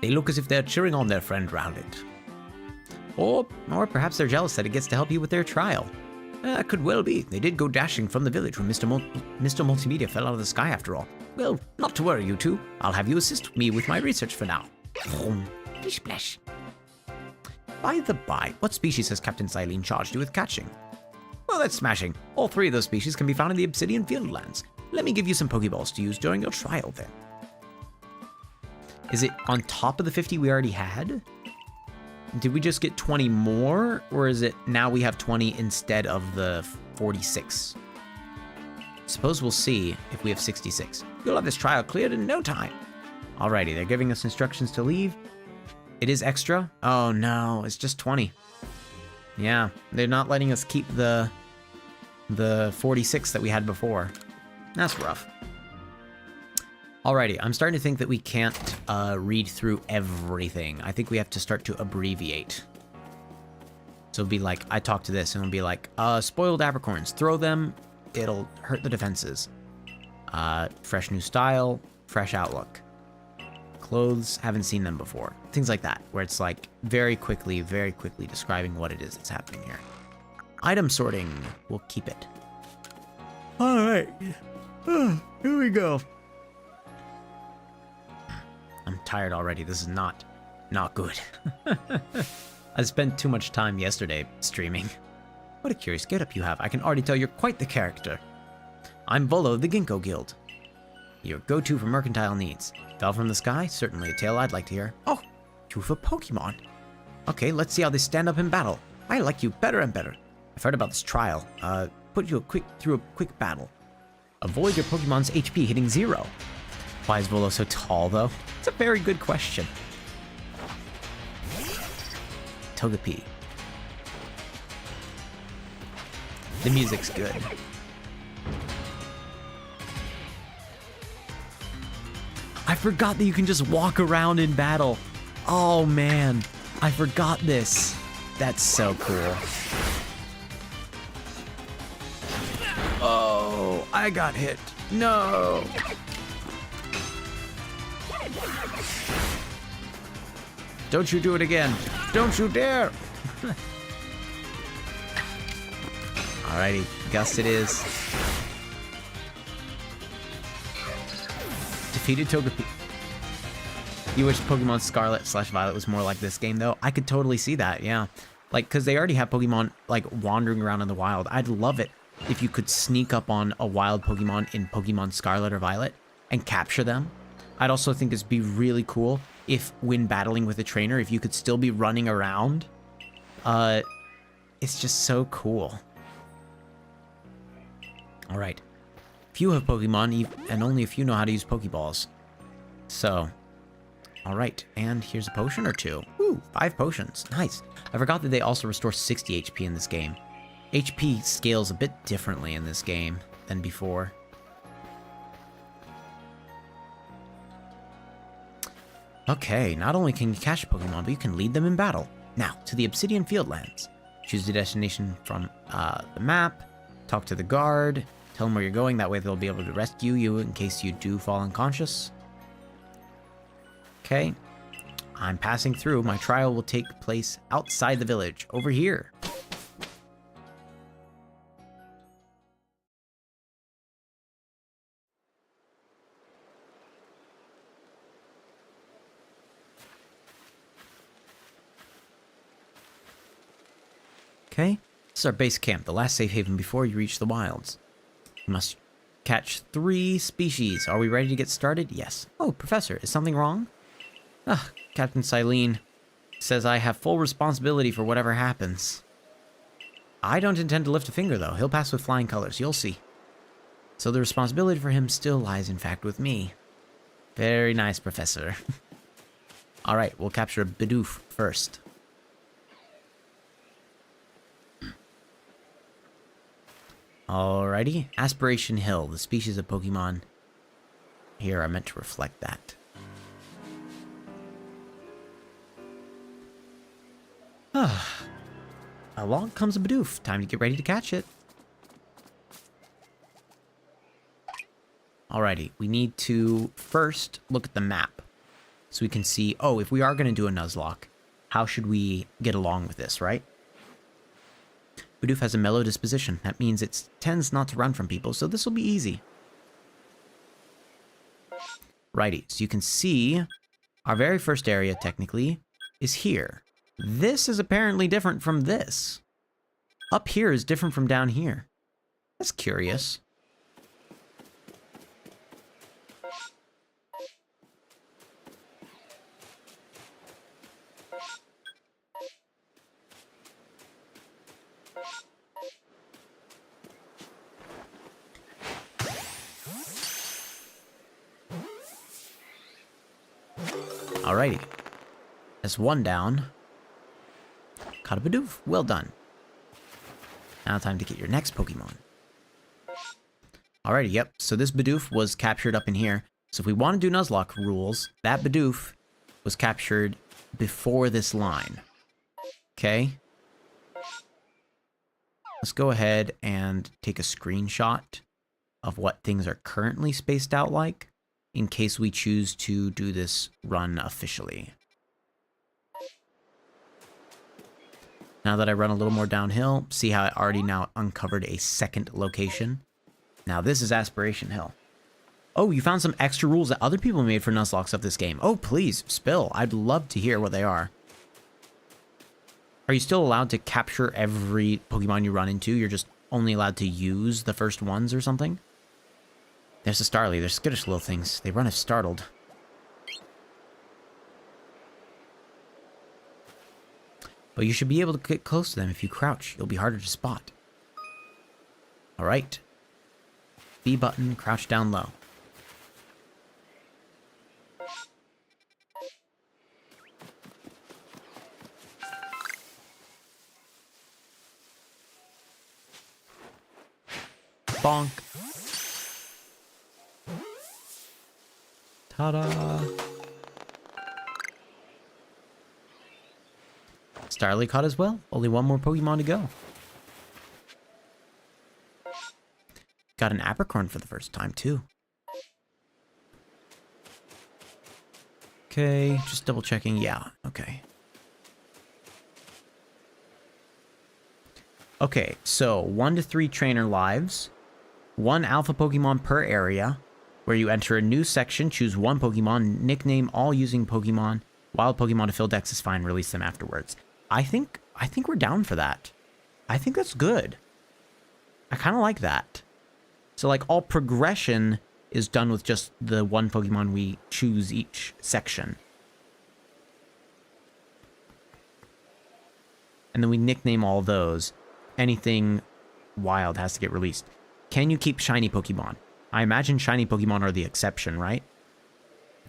They look as if they're cheering on their friend Rowlet. Or perhaps they're jealous that it gets to help you with their trial. Could well be. They did go dashing from the village when Mr. Multimedia fell out of the sky after all. Well, not to worry, you two. I'll have you assist me with my research for now. Splish splash. By the by, what species has Captain Silene charged you with catching? Well, that's smashing. All 3 of those species can be found in the Obsidian Fieldlands. Let me give you some Pokeballs to use during your trial then. Is it on top of the 50 we already had? Did we just get 20 more? Or is it now we have 20 instead of the 46? Suppose we'll see if we have 66. You'll have this trial cleared in no time. Alrighty, they're giving us instructions to leave. It is extra? Oh no, it's just 20. Yeah, they're not letting us keep the 46 that we had before. That's rough. Alrighty, I'm starting to think that we can't read through everything. I think we have to start to abbreviate. So it'll be like, I talk to this, and it'll be like, spoiled apricorns, throw them, it'll hurt the defenses. Fresh new style, fresh outlook. Clothes, haven't seen them before. Things like that, where it's like very quickly describing what it is that's happening here. Item sorting, we'll keep it. Alright, here we go. I'm tired already. This is not good. I spent too much time yesterday streaming. What a curious getup you have. I can already tell you're quite the character. I'm Volo of the Ginkgo Guild. Your go-to for mercantile needs. Fell from the sky? Certainly a tale I'd like to hear. Oh, you have a Pokemon. Okay, let's see how they stand up in battle. I like you better and better. I've heard about this trial. Put you through a quick battle. Avoid your Pokemon's HP hitting 0. Why is Volo so tall, though? It's a very good question. Togepi. The music's good. I forgot that you can just walk around in battle. Oh man, I forgot this. That's so cool. Oh, I got hit. No. Don't you do it again. Don't you dare. Alrighty, Gust it is. Defeated Togepi. You wish Pokemon Scarlet/Violet was more like this game, though? I could totally see that, yeah. Like, because they already have Pokemon, like, wandering around in the wild. I'd love it if you could sneak up on a wild Pokemon in Pokemon Scarlet or Violet and capture them. I'd also think it'd be really cool if, when battling with a trainer, if you could still be running around. It's just so cool. Alright. Few have Pokemon, and only a few know how to use Pokeballs. So, alright, and here's a potion or 2. Ooh, 5 potions. Nice. I forgot that they also restore 60 HP in this game. HP scales a bit differently in this game than before. Okay, not only can you catch a Pokemon, but you can lead them in battle. Now, to the Obsidian Fieldlands. Choose the destination from the map, talk to the guard, tell them where you're going, that way they'll be able to rescue you in case you do fall unconscious. Okay, I'm passing through. My trial will take place outside the village, over here. Okay, this is our base camp, the last safe haven before you reach the wilds. You must catch 3 species. Are we ready to get started? Yes. Oh, Professor, is something wrong? Captain Silene says I have full responsibility for whatever happens. I don't intend to lift a finger, though. He'll pass with flying colors, you'll see. So the responsibility for him still lies, in fact, with me. Very nice, Professor. Alright, we'll capture a Bidoof first. Alrighty, Aspiration Hill, the species of Pokemon here are meant to reflect that. Along comes a Bidoof. Time to get ready to catch it. Alrighty, we need to first look at the map so we can see, oh, if we are going to do a Nuzlocke, how should we get along with this, right? Bidoof has a mellow disposition. That means it tends not to run from people, so this will be easy. Righty, so you can see our very first area, technically, is here. This is apparently different from this. Up here is different from down here. That's curious. Alrighty. That's 1 down. Caught a Bidoof. Well done. Now time to get your next Pokemon. Alrighty, yep. So this Bidoof was captured up in here. So if we want to do Nuzlocke rules, that Bidoof was captured before this line. Okay. Let's go ahead and take a screenshot of what things are currently spaced out like, in case we choose to do this run officially. Now that I run a little more downhill, see how I already now uncovered a second location? Now this is Aspiration Hill. Oh, you found some extra rules that other people made for Nuzlocks of this game. Oh, please, spill. I'd love to hear what they are. Are you still allowed to capture every Pokemon you run into? You're just only allowed to use the first ones or something? There's a Starly. They're skittish little things. They run if startled. But you should be able to get close to them if you crouch. You'll be harder to spot. Alright. B button, crouch down low. Bonk. Ta-da. Starly caught as well. Only one more Pokemon to go. Got an Apricorn for the first time, too. Okay, just double checking. Yeah, okay. Okay, so 1 to 3 trainer lives. 1 alpha Pokemon per area. Where you enter a new section, choose 1 Pokemon, nickname all using Pokemon. Wild Pokemon to fill decks is fine, release them afterwards. I think we're down for that. I think that's good. I kind of like that. So like all progression is done with just the 1 Pokemon we choose each section. And then we nickname all those. Anything wild has to get released. Can you keep shiny Pokemon? I imagine shiny Pokemon are the exception, right?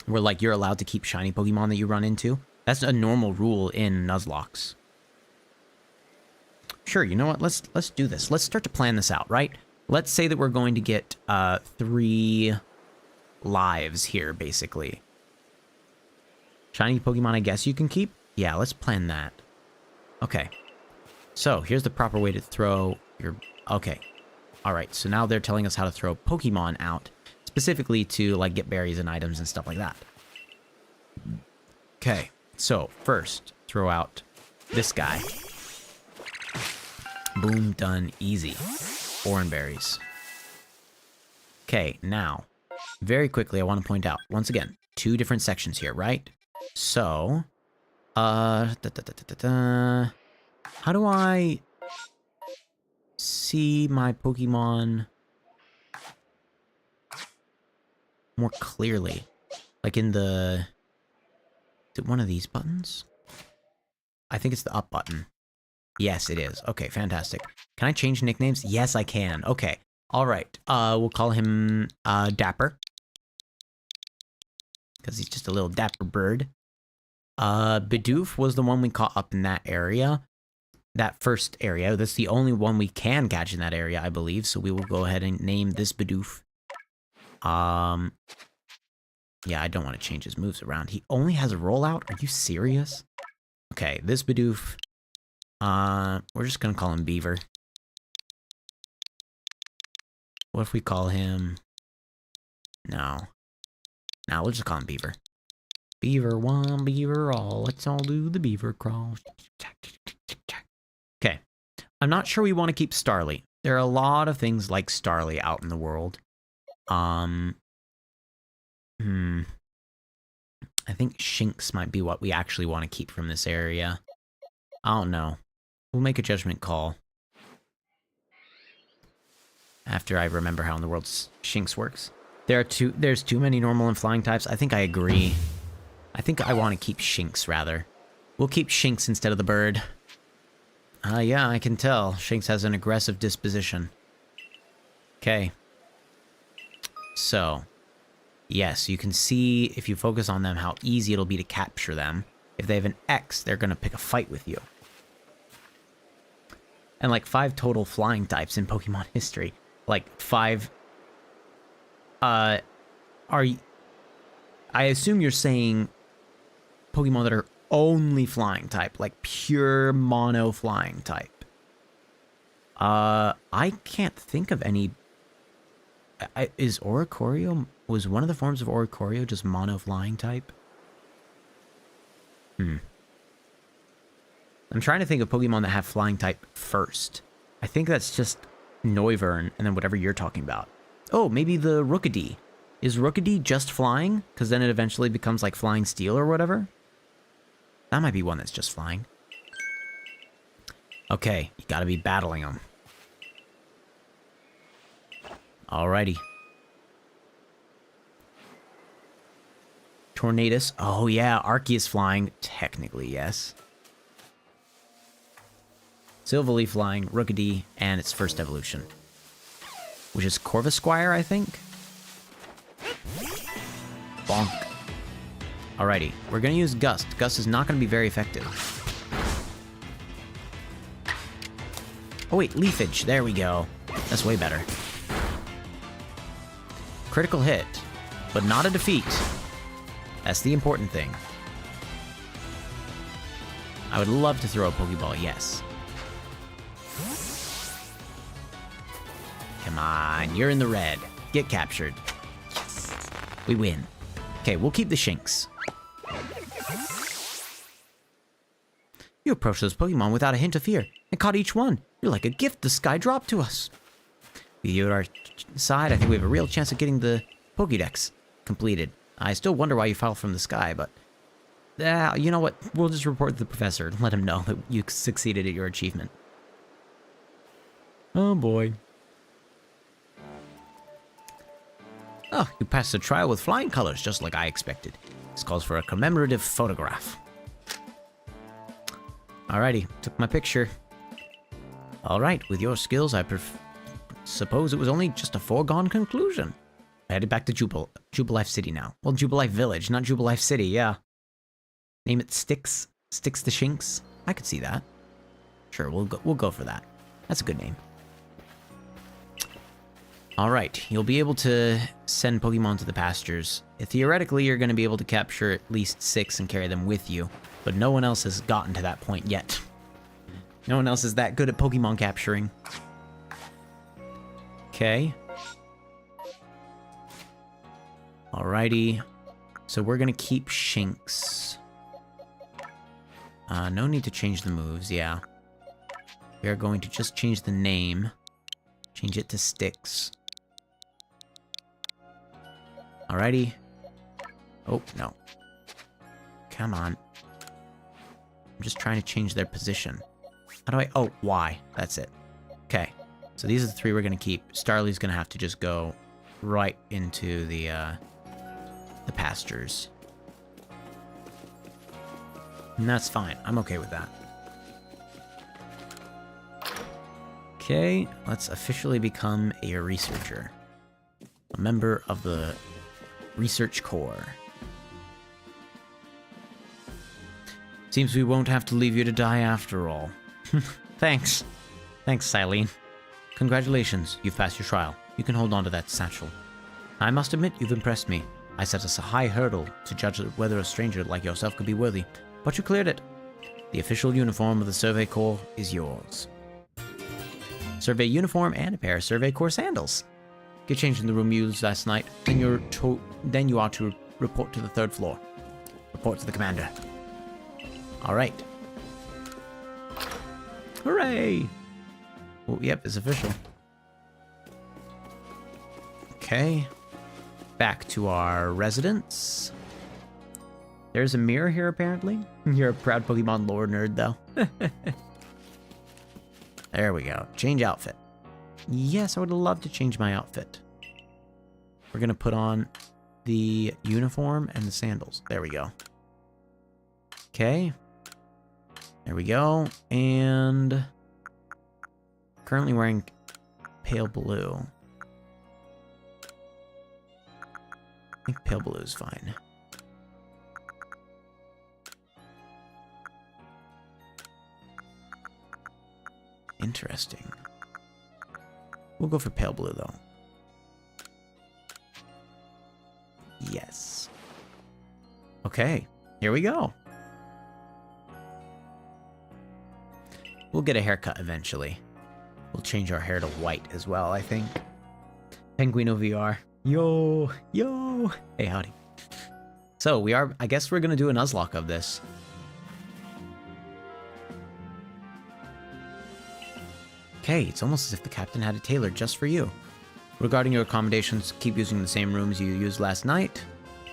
Where like you're allowed to keep shiny Pokemon that you run into. That's a normal rule in Nuzlocke. Sure, you know what? Let's do this. Let's start to plan this out, right? Let's say that we're going to get 3 lives here, basically. Shiny Pokemon, I guess you can keep? Yeah, let's plan that. Okay. So, here's the proper way to throw your... Okay. Alright, so now they're telling us how to throw Pokemon out. Specifically to, like, get berries and items and stuff like that. Okay. So, first, throw out this guy. Boom, done, easy. Oran berries. Okay, now, very quickly, I want to point out, once again, 2 different sections here, right? So, how do I see my Pokemon more clearly? Like in the... Is it one of these buttons? I think it's the up button. Yes, it is. Okay, fantastic. Can I change nicknames? Yes, I can. Okay. All right. We'll call him Dapper. Because he's just a little dapper bird. Bidoof was the one we caught up in that area. That first area. That's the only one we can catch in that area, I believe. So we will go ahead and name this Bidoof. Yeah, I don't want to change his moves around. He only has a rollout? Are you serious? Okay, this Bidoof. We're just gonna call him Beaver. What if we call him... No. No, we'll just call him Beaver. Beaver 1, Beaver all. Let's all do the Beaver crawl. Okay. I'm not sure we want to keep Starly. There are a lot of things like Starly out in the world. I think Shinx might be what we actually want to keep from this area. I don't know. We'll make a judgment call. After I remember how in the world Shinx works. There's too many normal and flying types. I think I agree. I think I want to keep Shinx, rather. We'll keep Shinx instead of the bird. Yeah, I can tell. Shinx has an aggressive disposition. Okay. So, yes, you can see, if you focus on them, how easy it'll be to capture them. If they have an X, they're going to pick a fight with you. And like 5 total flying types in Pokemon history. Like 5... I assume you're saying Pokemon that are only flying type, like pure mono flying type. I can't think of any... Is Oricorio... Was one of the forms of Oricorio just mono flying type? I'm trying to think of Pokemon that have flying type first. I think that's just Noivern and then whatever you're talking about. Oh, maybe the Rookidee. Is Rookidee just flying? Because then it eventually becomes like Flying Steel or whatever? That might be one that's just flying. Okay, you gotta be battling them. Alrighty. Tornadus. Oh yeah, Arceus flying. Technically, yes. Silverleaf flying, Rookidee, and its first evolution. Which is Corvusquire, I think? Bonk. Alrighty, we're gonna use Gust. Gust is not gonna be very effective. Oh wait, Leafage, there we go. That's way better. Critical hit, but not a defeat. That's the important thing. I would love to throw a Pokeball, yes. Come on, you're in the red. Get captured. Yes. We win. Okay, we'll keep the Shinx. You approached those Pokemon without a hint of fear, and caught each one. You're like a gift the sky dropped to us. With you at our side, I think we have a real chance of getting the Pokédex completed. I still wonder why you fell from the sky, but... you know what? We'll just report to the professor and let him know that you succeeded at your achievement. Oh boy. Oh, you passed the trial with flying colors, just like I expected. This calls for a commemorative photograph. Alrighty, took my picture. Alright, with your skills, I suppose it was only just a foregone conclusion. I headed back to Jubilife City now. Well, Jubilife Village, not Jubilife City, yeah. Name it Styx? Styx the Shinx? I could see that. Sure, we'll go for that. That's a good name. Alright, you'll be able to send Pokemon to the pastures. Theoretically, you're going to be able to capture at least 6 and carry them with you, but no one else has gotten to that point yet. No one else is that good at Pokemon capturing. Okay. Alrighty. So we're going to keep Shinx. No need to change the moves, yeah. We are going to just change the name. Change it to Styx. Alrighty. Oh, no. Come on. I'm just trying to change their position. How do I... Oh, Y. That's it. Okay. So these are the 3 we're going to keep. Starly's going to have to just go right into the pastures. And that's fine. I'm okay with that. Okay, let's officially become a researcher. A member of the Research Corps. Seems we won't have to leave you to die after all. Thanks. Thanks, Silene. Congratulations, you've passed your trial. You can hold on to that satchel. I must admit, you've impressed me. I set us a high hurdle to judge whether a stranger like yourself could be worthy, but you cleared it. The official uniform of the Survey Corps is yours. Survey uniform and a pair of Survey Corps sandals. Get changed in the room you used last night, then you are to report to the 3rd floor. Report to the commander. Alright. Hooray! Oh, yep, it's official. Okay. Back to our residence. There's a mirror here, apparently. You're a proud Pokemon lore nerd, though. There we go. Change outfit. Yes, I would love to change my outfit. We're going to put on the uniform and the sandals. There we go. Okay. There we go. And currently wearing pale blue. I think pale blue is fine. Interesting. We'll go for pale blue, though. Yes. Okay, here we go. We'll get a haircut eventually. We'll change our hair to white as well, I think. Penguino VR. Yo, yo. Hey, howdy. So I guess we're gonna do a Nuzlocke of this. Okay, it's almost as if the captain had it tailored just for you. Regarding your accommodations, keep using the same rooms you used last night.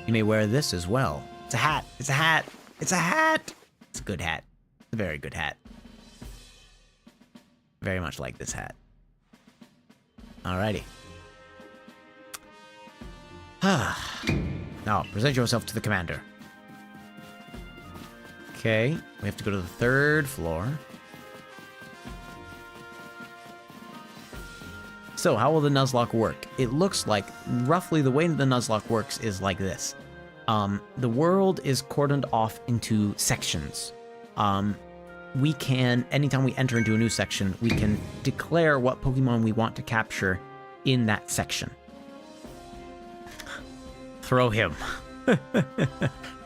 You may wear this as well. It's a hat. It's a hat. It's a hat. It's a good hat. It's a very good hat. Very much like this hat. Alrighty. Now, present yourself to the commander. Okay, we have to go to the 3rd floor. So, how will the Nuzlocke work? It looks like, roughly the way the Nuzlocke works is like this. The world is cordoned off into sections. We can, anytime we enter into a new section, we can declare what Pokemon we want to capture in that section. Throw him.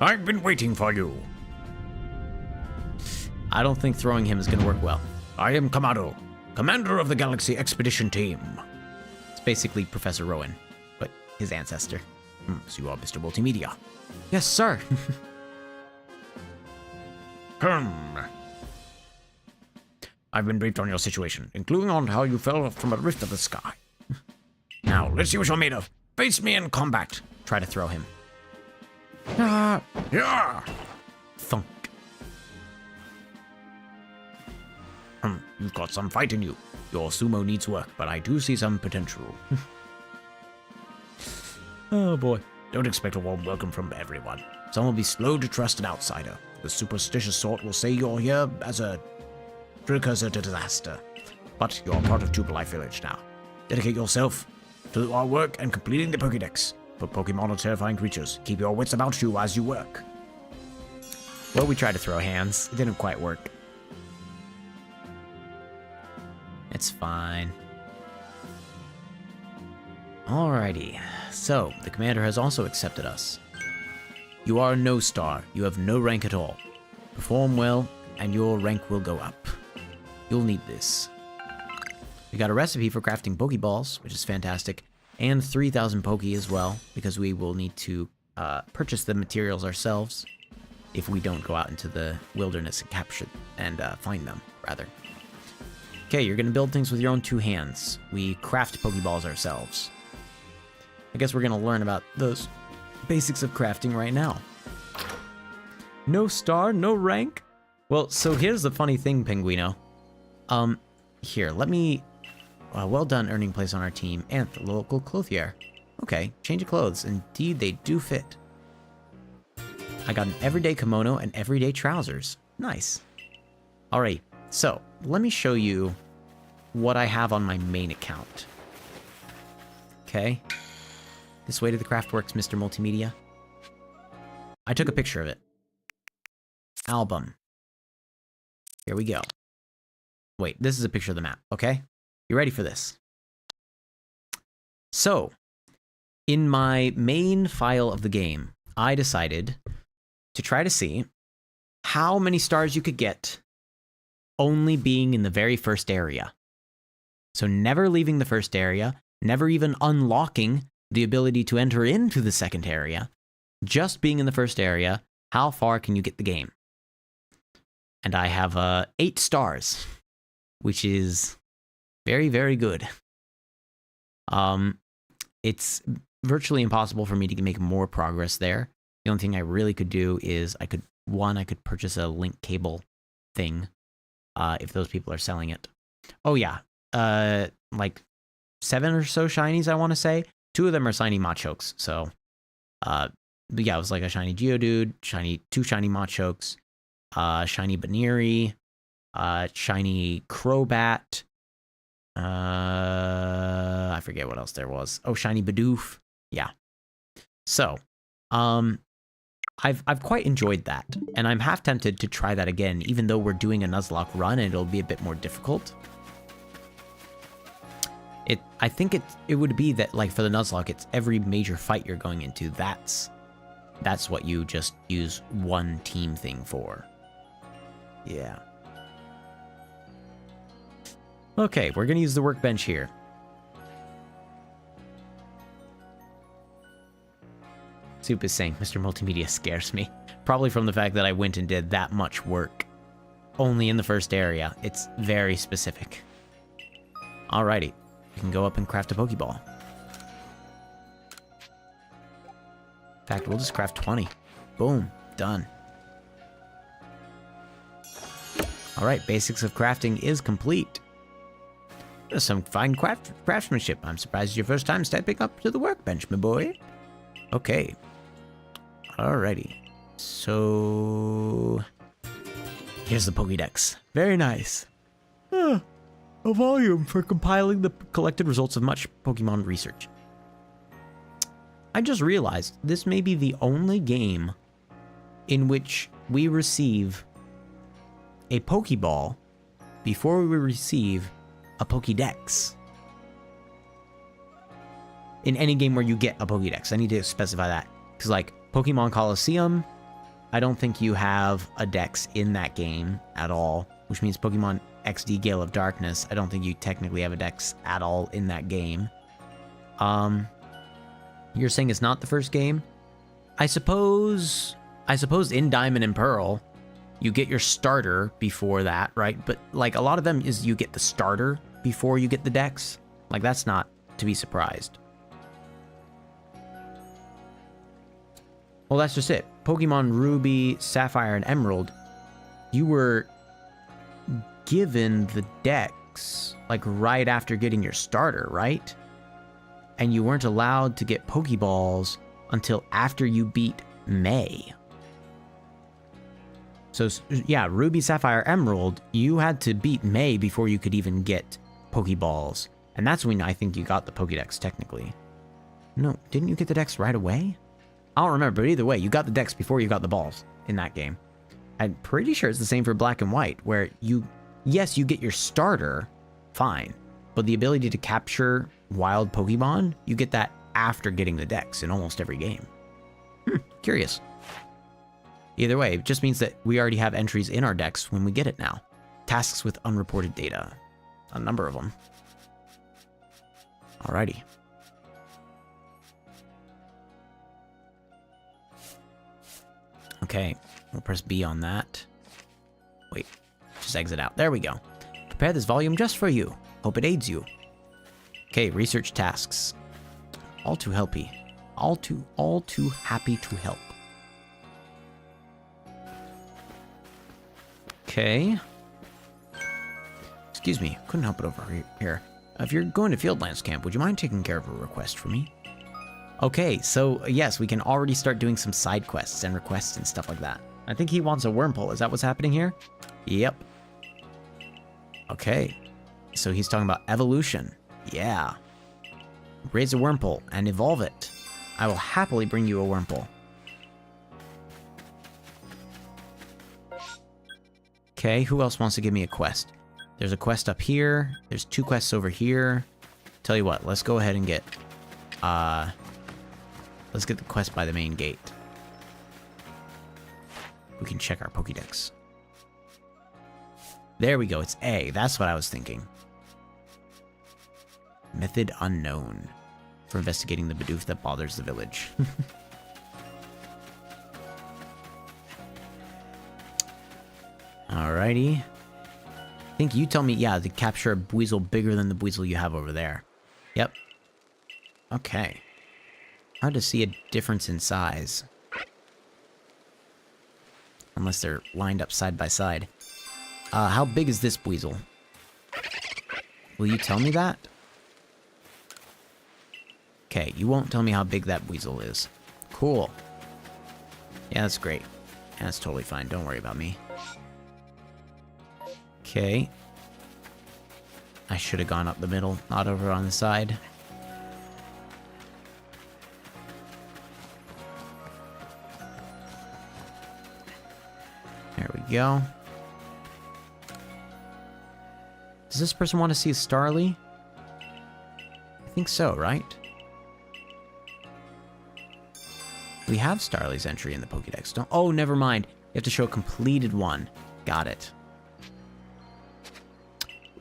I've been waiting for you. I don't think throwing him is going to work well. I am Kamado, commander of the Galaxy Expedition Team. It's basically Professor Rowan, but his ancestor. So you are Mr. Multimedia. Yes, sir. I've been briefed on your situation, including on how you fell from a rift of the sky. Now, let's see what you're made of. Face me in combat. Try to throw him. Yeah. Thunk. You've got some fight in you. Your sumo needs work, but I do see some potential. Oh boy. Don't expect a warm welcome from everyone. Some will be slow to trust an outsider. The superstitious sort will say you're here as a precursor to disaster. But you're part of Tuber Village now. Dedicate yourself to our work and completing the Pokédex. For Pokemon are terrifying creatures. Keep your wits about you as you work. Well, we tried to throw hands. It didn't quite work. It's fine. Alrighty. So, the commander has also accepted us. You are a no-star. You have no rank at all. Perform well, and your rank will go up. You'll need this. We got a recipe for crafting Pokeballs, which is fantastic, and 3,000 Poke as well, because we will need to purchase the materials ourselves if we don't go out into the wilderness and capture and find them, rather. Okay, you're going to build things with your own 2 hands. We craft Pokeballs ourselves. I guess we're going to learn about those basics of crafting right now. No star, no rank? Well, so here's the funny thing, Pinguino. Here, let me... well done earning place on our team and the local clothier. Okay, change of clothes. Indeed, they do fit. I got an everyday kimono and everyday trousers. Nice. Alright, so let me show you what I have on my main account. Okay. This way to the craft works, Mr. Multimedia. I took a picture of it. Album. Here we go. Wait, this is a picture of the map, okay? You ready for this? So, in my main file of the game, I decided to try to see how many stars you could get only being in the very first area. So never leaving the first area, never even unlocking the ability to enter into the second area, just being in the first area, how far can you get the game? And I have 8 stars, which is very, very good. It's virtually impossible for me to make more progress there. The only thing I really could do is I could purchase a link cable thing, if those people are selling it. Oh yeah, like 7 or so shinies, I want to say. 2 of them are shiny Machokes, so, but yeah, it was like a shiny Geodude, 2 shiny Machokes, shiny Baneri, shiny Crobat, I forget what else there was. Oh, shiny Bidoof. Yeah. So, I've quite enjoyed that, and I'm half tempted to try that again, even though we're doing a Nuzlocke run and it'll be a bit more difficult. I think it would be that, like, for the Nuzlocke, it's every major fight you're going into. That's what you just use one team thing for. Yeah. Okay, we're gonna use the workbench here. Soup is saying, Mr. Multimedia scares me. Probably from the fact that I went and did that much work. Only in the first area. It's very specific. Alrighty. We can go up and craft a Pokeball. In fact, we'll just craft 20. Boom. Done. Alright, basics of crafting is complete. There's some fine craftsmanship. I'm surprised it's your first time stepping up to the workbench, my boy. Okay. Alrighty. So here's the Pokédex. Very nice. A volume for compiling the collected results of much Pokemon research. I just realized this may be the only game in which we receive a Pokeball before we receive a Pokédex. In any game where you get a Pokédex, I need to specify that. Because, like, Pokemon Coliseum, I don't think you have a dex in that game at all, which means Pokemon XD Gale of Darkness, I don't think you technically have a dex at all in that game. You're saying it's not the first game? I suppose in Diamond and Pearl, you get your starter before that, right? But, like, a lot of them is you get the starter before you get the dex. Like, that's not to be surprised. Well, that's just it. Pokemon Ruby, Sapphire, and Emerald, you were given the dex, like, right after getting your starter, right? And you weren't allowed to get Pokeballs until after you beat May. So, yeah, Ruby, Sapphire, Emerald, you had to beat May before you could even get Pokeballs. And that's when I think you got the Pokédex, technically. No, didn't you get the dex right away? I don't remember, but either way, you got the dex before you got the balls in that game. I'm pretty sure it's the same for Black and White, where yes, you get your starter, fine. But the ability to capture wild Pokemon, you get that after getting the dex in almost every game. Curious. Either way, it just means that we already have entries in our dex when we get it now. Tasks with unreported data. A number of them. Alrighty. Okay, we'll press B on that. Wait, just exit out. There we go. Prepare this volume just for you. Hope it aids you. Okay, research tasks. All too helpy. All too happy to help. Okay. Excuse me, couldn't help it over here. If you're going to Fieldlands Camp, would you mind taking care of a request for me? Okay, so yes, we can already start doing some side quests and requests and stuff like that. I think he wants a Wurmple. Is that what's happening here? Yep. Okay. So he's talking about evolution. Yeah. Raise a Wurmple and evolve it. I will happily bring you a Wurmple. Okay, who else wants to give me a quest? There's a quest up here. There's 2 quests over here. Tell you what, let's go ahead and get... let's get the quest by the main gate. We can check our Pokédex. There we go, it's A. That's what I was thinking. Method unknown. For investigating the Bidoof that bothers the village. Alrighty. I think you tell me, yeah, to capture a Buizel bigger than the Buizel you have over there. Yep. Okay. Hard to see a difference in size. Unless they're lined up side by side. How big is this Buizel? Will you tell me that? Okay, you won't tell me how big that Buizel is. Cool. Yeah, that's great. Yeah, that's totally fine. Don't worry about me. Okay. I should have gone up the middle, not over on the side. There we go. Does this person want to see a Starly? I think so, right? We have Starly's entry in the Pokédex. Don't. Oh, never mind. You have to show a completed one. Got it.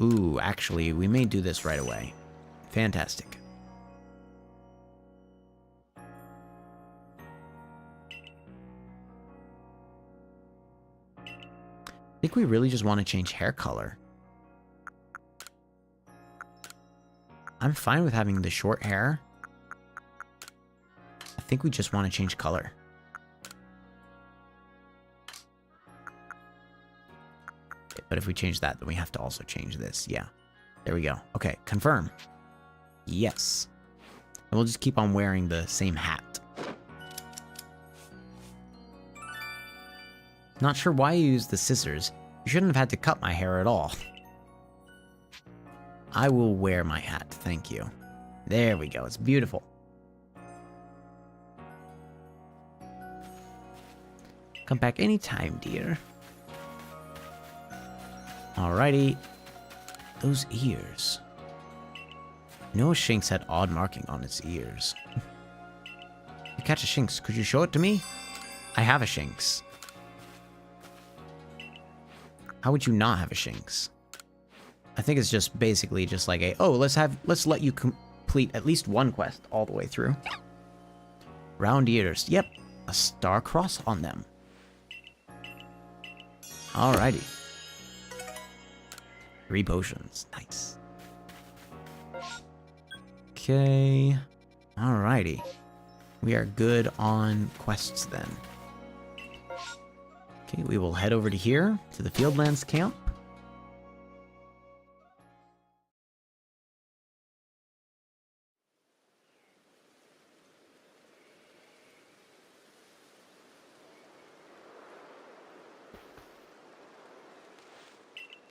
Ooh, actually, we may do this right away. Fantastic. I think we really just want to change hair color. I'm fine with having the short hair. I think we just want to change color. But if we change that, then we have to also change this. Yeah. There we go. Okay, confirm. Yes. And we'll just keep on wearing the same hat. Not sure why you used the scissors. You shouldn't have had to cut my hair at all. I will wear my hat, thank you. There we go, it's beautiful. Come back anytime, dear. Alrighty. Those ears. No Shinx had odd marking on its ears. You catch a Shinx, could you show it to me? I have a Shinx. How would you not have a Shinx? I think it's just basically just like a, oh, let's let you complete at least one quest all the way through. Round ears. Yep, a star cross on them. Alrighty. 3 potions. Nice. Okay. Alrighty. We are good on quests then. Okay, we will head over to here, to the Fieldlands camp.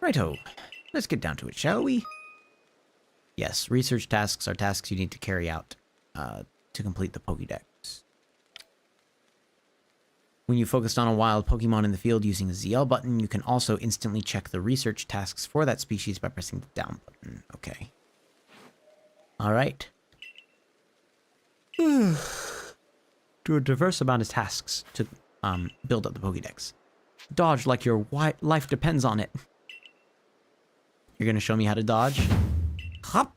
Righto. Let's get down to it, shall we? Yes, research tasks are tasks you need to carry out to complete the Pokédex. When you focused on a wild Pokemon in the field using the ZL button, you can also instantly check the research tasks for that species by pressing the down button. Okay. Alright. To a diverse amount of tasks to build up the Pokédex. Dodge like your life depends on it. You're gonna show me how to dodge? Hop!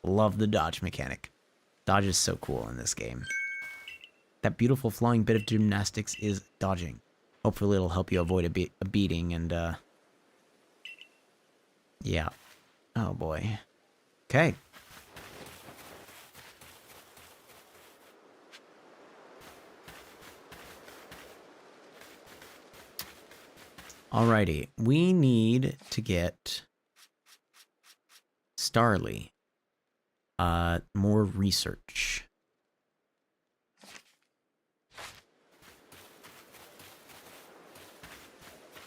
Love the dodge mechanic. Dodge is so cool in this game. That beautiful flowing bit of gymnastics is dodging. Hopefully it'll help you avoid a beating and, yeah. Oh boy. Okay. Alrighty, we need to get Starly more research.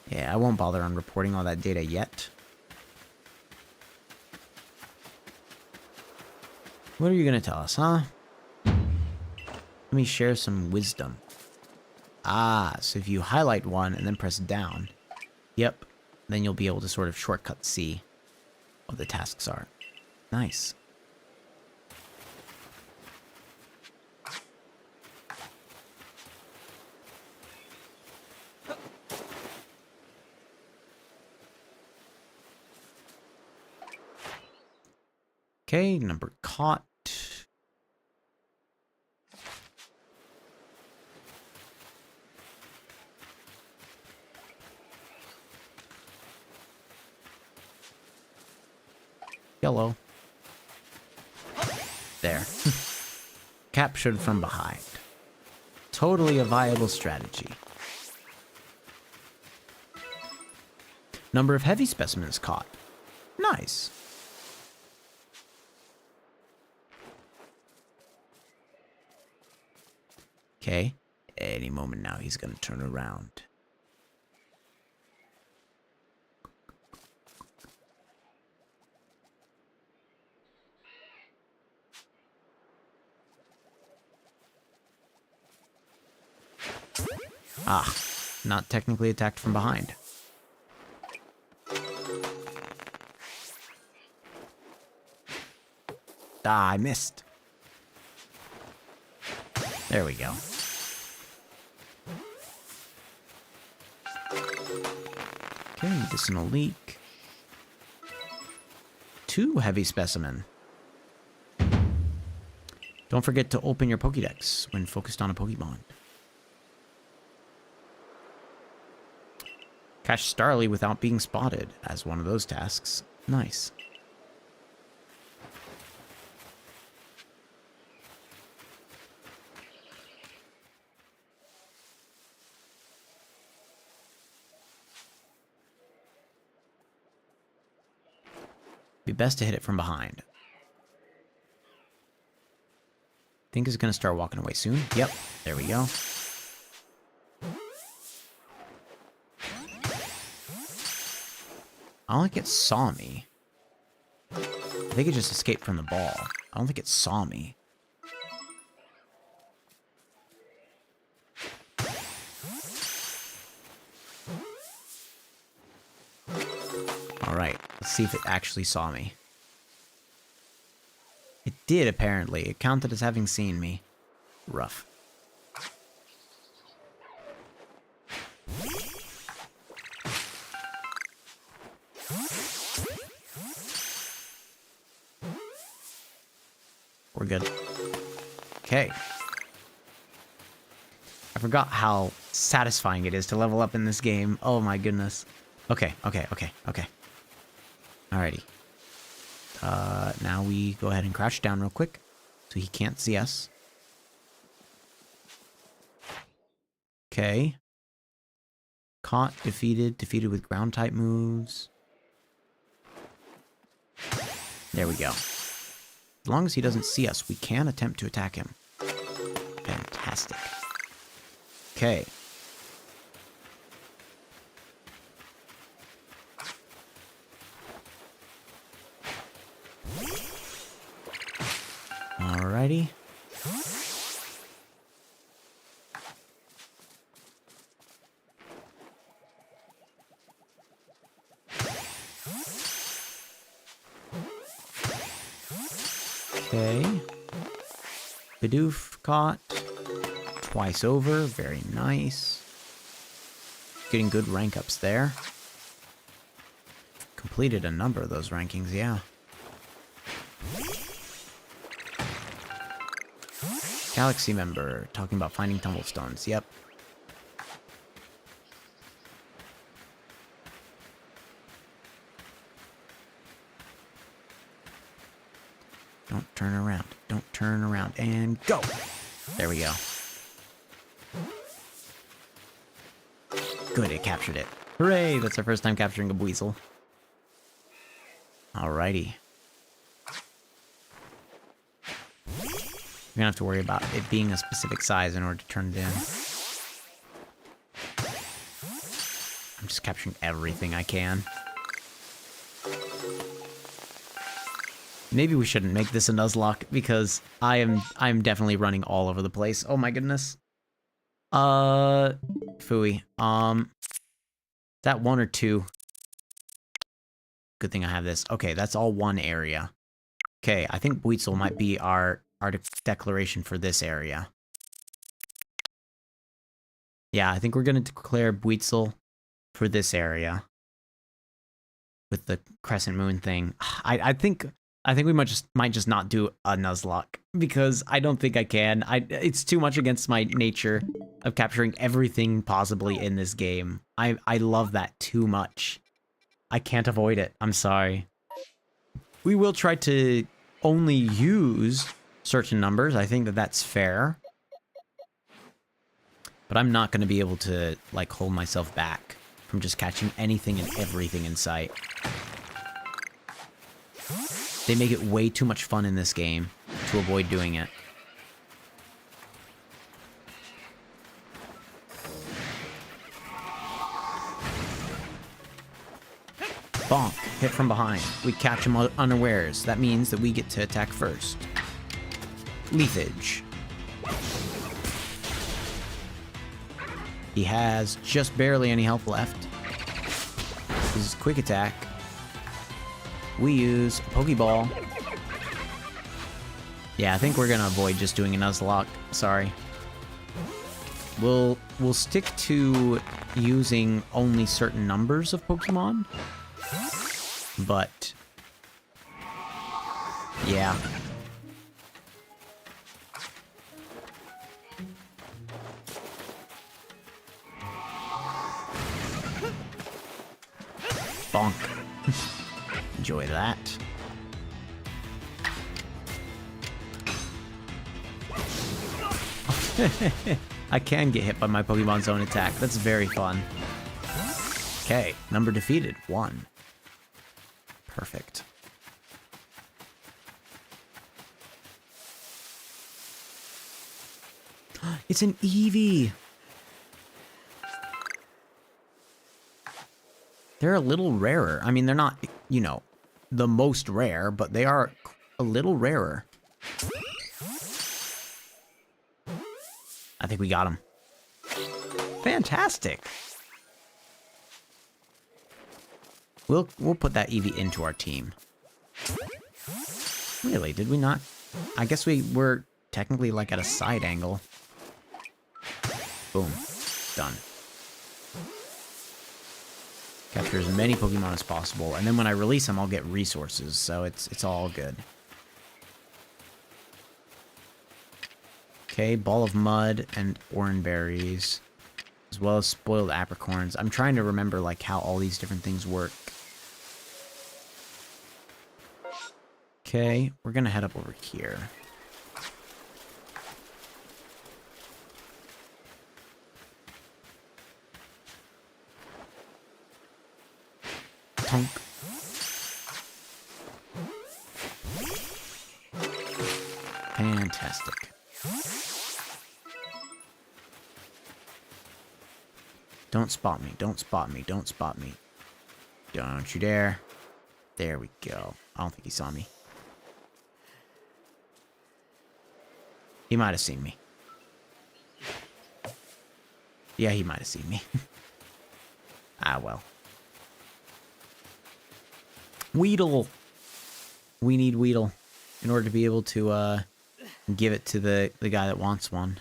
Yeah, I won't bother on reporting all that data yet. What are you gonna tell us, huh? Let me share some wisdom. Ah, so if you highlight one and then press down, yep, then you'll be able to sort of shortcut see what the tasks are. Nice. Okay, number caught. Yellow. There. Captured from behind. Totally a viable strategy. Number of heavy specimens caught. Nice. Okay. Any moment now he's gonna turn around. Ah, not technically attacked from behind. Ah, I missed. There we go. Okay, medicinal leak. 2 heavy specimen. Don't forget to open your Pokédex when focused on a Pokemon. Catch Starly without being spotted as one of those tasks. Nice. Be best to hit it from behind. Think it's gonna start walking away soon. Yep, there we go. I don't think it saw me. I think it just escaped from the ball. I don't think it saw me. Alright, let's see if it actually saw me. It did, apparently. It counted as having seen me. Rough. We're good. Okay. I forgot how satisfying it is to level up in this game. Oh my goodness. Okay. Alrighty. Now we go ahead and crouch down real quick so he can't see us. Okay. Caught, defeated with ground type moves. There we go. As long as he doesn't see us, we can attempt to attack him. Fantastic. Okay. Alrighty. Okay. Bidoof caught. Twice over. Very nice. Getting good rank ups there. Completed a number of those rankings, yeah. Galaxy member. Talking about finding tumblestones. Yep. Don't turn around. Don't turn around. And go! There we go. Good, it captured it. Hooray! That's our first time capturing a Buizel. Alrighty. We're gonna have to worry about it being a specific size in order to turn it in. I'm just capturing everything I can. Maybe we shouldn't make this a Nuzlocke because I'm definitely running all over the place. Oh my goodness. Phooey. Is that one or two? Good thing I have this. Okay, that's all one area. Okay, I think Buizel might be our declaration for this area. Yeah, I think we're gonna declare Buizel for this area. With the crescent moon thing. I think we might just not do a Nuzlocke because I don't think I can. It's too much against my nature of capturing everything possibly in this game. I love that too much. I can't avoid it. I'm sorry. We will try to only use certain numbers. I think that that's fair. But I'm not going to be able to like hold myself back from just catching anything and everything in sight. They make it way too much fun in this game to avoid doing it. Bonk. Hit from behind. We catch him unawares. That means that we get to attack first. Leafage. He has just barely any health left. This is quick attack. We use a Pokeball. Yeah, I think we're gonna avoid just doing a Nuzlocke. Sorry. We'll stick to using only certain numbers of Pokemon. But yeah. Bonk. Enjoy that. I can get hit by my Pokemon's own attack. That's very fun. Okay, number defeated, 1. Perfect. It's an Eevee! They're a little rarer. I mean, they're not, you know, the most rare, but they are a little rarer. I think we got him. Fantastic. We'll put that Eevee into our team. Really, did we not? I guess we were technically like at a side angle. Boom. Done. Capture as many Pokemon as possible, and then when I release them, I'll get resources, so it's all good. Okay, Ball of Mud and Oran Berries, as well as Spoiled Apricorns. I'm trying to remember, like, how all these different things work. Okay, we're gonna head up over here. Tonk. Fantastic. Don't spot me, don't spot me, don't spot me. Don't you dare. There we go. I don't think he saw me. He might have seen me. Yeah, he might have seen me. Ah, well. Weedle! We need Weedle in order to be able to give it to the guy that wants one.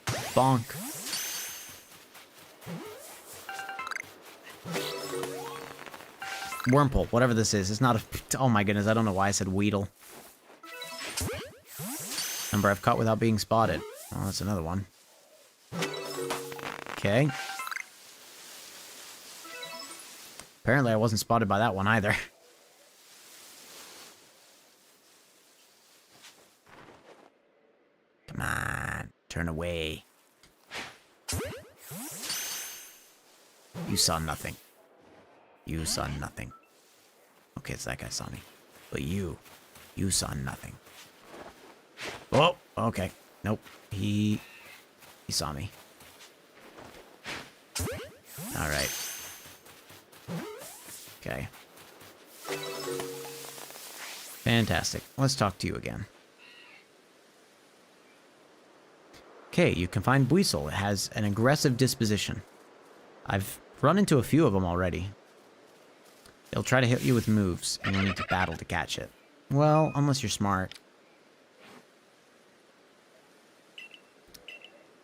Bonk. Wurmple, whatever this is. It's not a... Oh my goodness, I don't know why I said Weedle. Number I've caught without being spotted. Oh, that's another one. Okay. Apparently I wasn't spotted by that one either. Come on, turn away. You saw nothing. You saw nothing. Okay, it's that guy saw me. But you saw nothing. Oh, okay. Nope. He saw me. Alright. Okay. Fantastic. Let's talk to you again. Okay, you can find Buizel. It has an aggressive disposition. I've run into a few of them already. They'll try to hit you with moves, and you'll need to battle to catch it. Well, unless you're smart.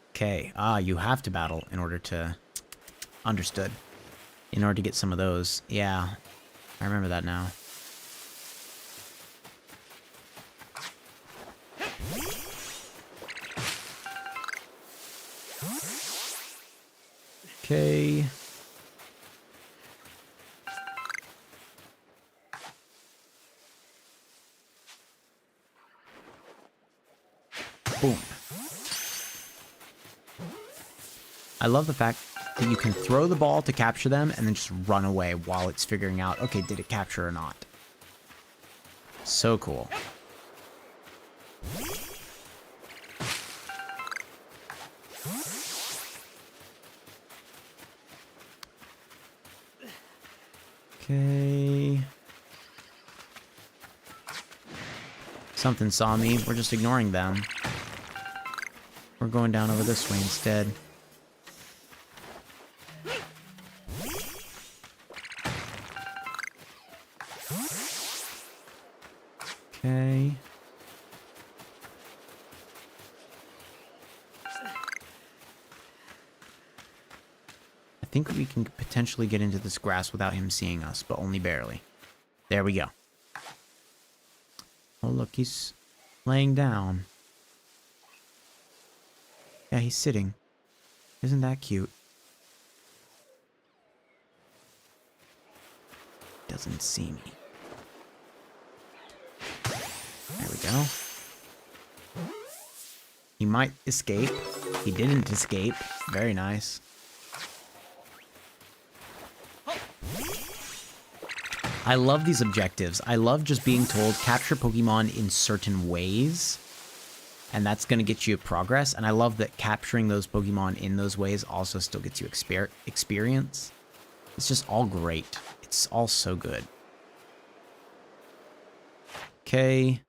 Okay, you have to battle in order to... Understood. In order to get some of those. Yeah, I remember that now. Okay. Boom. I love the fact that you can throw the ball to capture them and then just run away while it's figuring out, okay, did it capture or not? So cool. Okay. Something saw me. We're just ignoring them. We're going down over this way instead. Okay. I think we can potentially get into this grass without him seeing us, but only barely. There we go. Oh, look, he's laying down. Yeah, he's sitting. Isn't that cute? Doesn't see me. There we go. He might escape. He didn't escape. Very nice. I love these objectives. I love just being told capture Pokemon in certain ways. And that's going to get you progress. And I love that capturing those Pokemon in those ways also still gets you experience. It's just all great. It's all so good. Okay.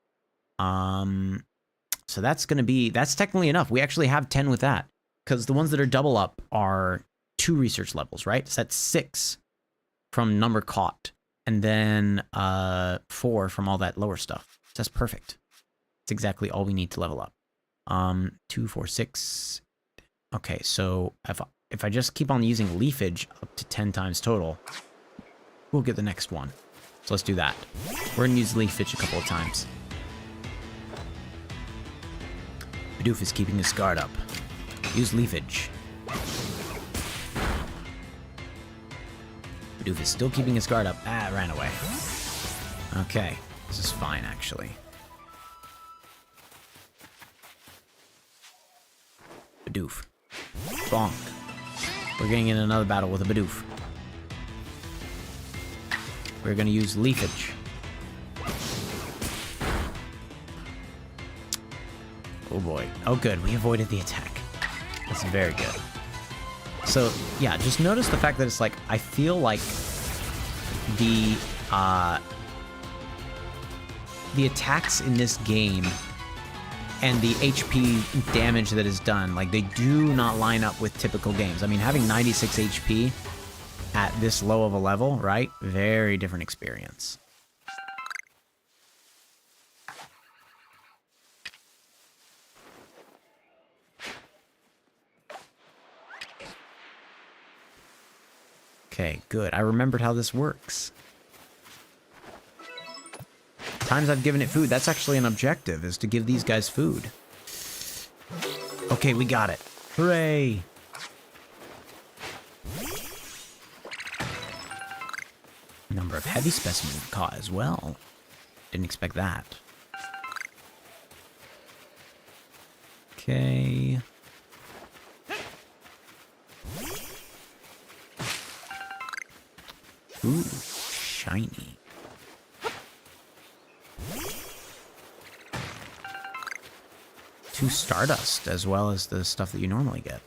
So that's technically enough. We actually have 10 with that. Because the ones that are double up are 2 research levels, right? So that's 6 from number caught. And then 4 from all that lower stuff. So that's perfect. That's exactly all we need to level up. 2, 4, 6. Okay, so if I just keep on using leafage up to 10 times total, we'll get the next one. So let's do that. We're gonna use leafage a couple of times. Bidoof is keeping his guard up. Use leafage. Bidoof is still keeping his guard up. Ah, it ran away. Okay, this is fine actually. Bidoof. Bonk. We're getting in another battle with a Bidoof. We're gonna use leafage. Oh boy. Oh good, we avoided the attack. That's very good. So yeah, just notice the fact that it's like, I feel like the attacks in this game and the HP damage that is done, like they do not line up with typical games. I mean, having 96 HP at this low of a level, right? Very different experience. Okay, good. I remembered how this works. Times I've given it food. That's actually an objective, is to give these guys food. Okay, we got it. Hooray! Number of heavy specimens caught as well. Didn't expect that. Okay. Ooh, shiny. Two Stardust, as well as the stuff that you normally get.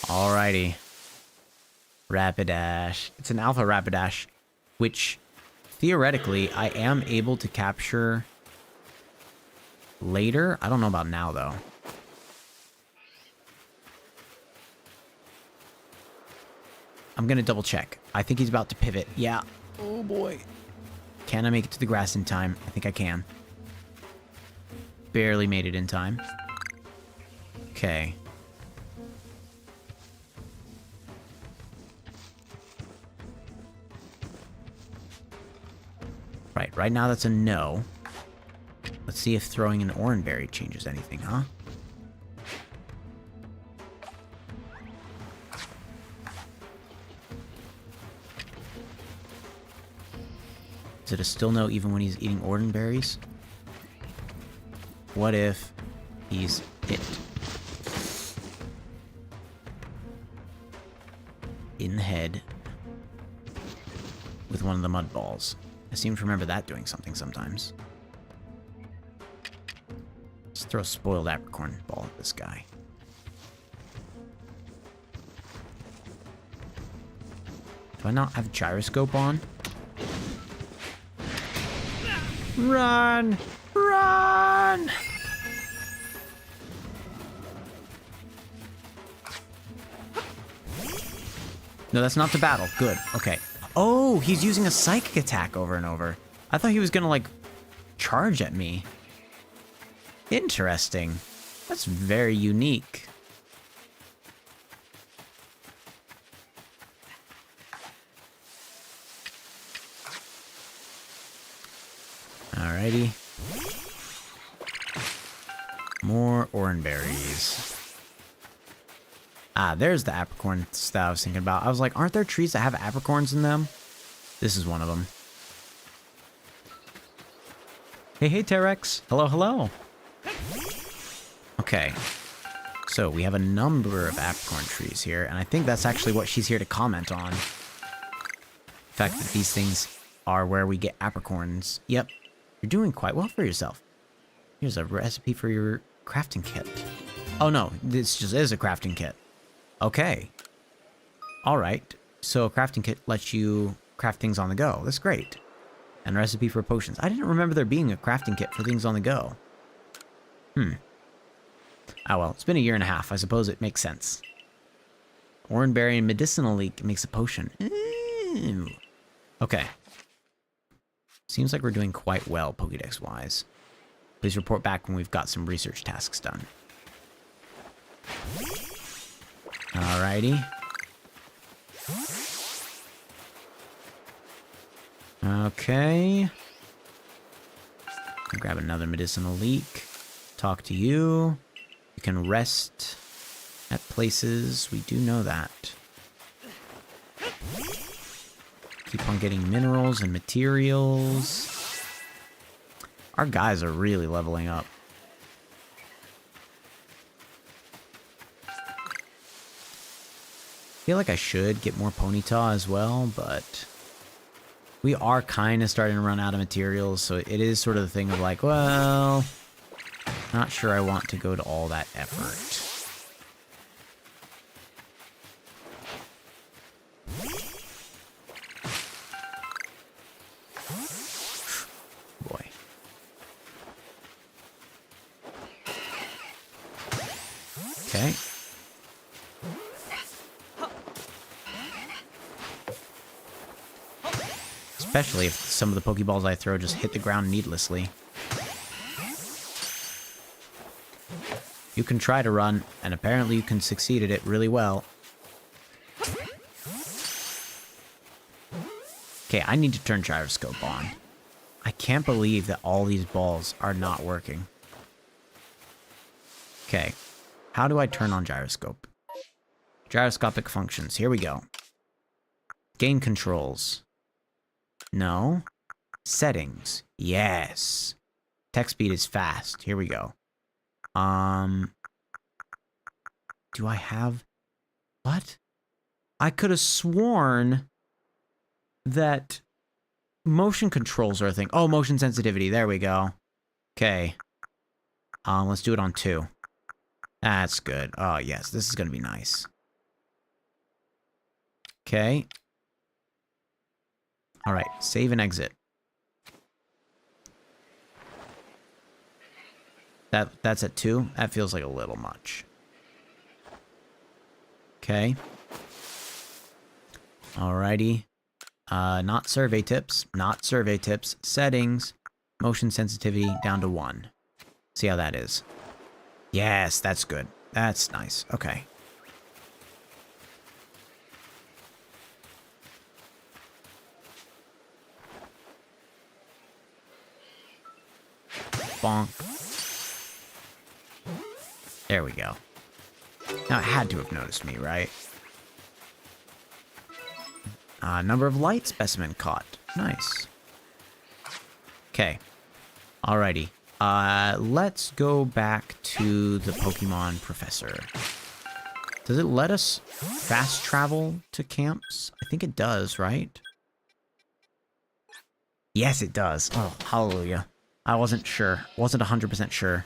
Alrighty. Rapidash. It's an Alpha Rapidash, which theoretically I am able to capture later. I don't know about now, though. I'm gonna double check. I think he's about to pivot. Yeah. Oh boy. Can I make it to the grass in time? I think I can. Barely made it in time. Okay. Right now that's a no. Let's see if throwing an Oranberry changes anything, huh? Is it a still no even when he's eating Oranberries? What if he's hit? In the head with one of the mud balls. I seem to remember that doing something sometimes. Let's throw a spoiled apricorn ball at this guy. Do I not have gyroscope on? Run! Run! No, that's not the battle. Good. Okay. Oh, he's using a psychic attack over and over. I thought he was gonna, like, charge at me. Interesting. That's very unique. Alrighty. More Oranberries. Ah, there's the apricorns that I was thinking about. I was like, aren't there trees that have apricorns in them? This is one of them. Hey, hey, Terex. Hello, hello. Okay. So, we have a number of apricorn trees here, and I think that's actually what she's here to comment on. The fact that these things are where we get apricorns. Yep. You're doing quite well for yourself. Here's a recipe for your crafting kit. Oh no, this just is a crafting kit. Okay. Alright. So a crafting kit lets you craft things on the go. That's great. And recipe for potions. I didn't remember there being a crafting kit for things on the go. Oh well, it's been a year and a half. I suppose it makes sense. Oranberry and medicinal leek makes a potion. Ew. Okay. Seems like we're doing quite well, Pokédex-wise. Please report back when we've got some research tasks done. Alrighty. Okay. Grab another medicinal leek. Talk to you. You can rest at places. We do know that. Keep on getting minerals and materials. Our guys are really leveling up. I feel like I should get more Ponyta as well, but we are kind of starting to run out of materials, so it is sort of the thing of like, well, not sure I want to go to all that effort. Boy. Okay. Especially if some of the Pokeballs I throw just hit the ground needlessly. You can try to run, and apparently you can succeed at it really well. Okay, I need to turn gyroscope on. I can't believe that all these balls are not working. Okay, how do I turn on gyroscope? Gyroscopic functions, here we go. Game controls. No. Settings. Yes. Text speed is fast. Here we go. Do I have... What? I could have sworn that motion controls are a thing. Oh, motion sensitivity. There we go. Okay. Let's do it on 2. That's good. Oh, yes. This is going to be nice. Okay. All right. Save and exit. That's at 2. That feels like a little much. Okay. Alrighty. Not survey tips. Not survey tips. Settings. Motion sensitivity down to 1. See how that is. Yes, that's good. That's nice. Okay. Bonk. There we go. Now it had to have noticed me, right? Number of light specimen caught. Nice. Okay. Alrighty. Let's go back to the Pokemon Professor. Does it let us fast travel to camps? I think it does, right? Yes, it does. Oh, hallelujah. I wasn't sure. Wasn't 100% sure.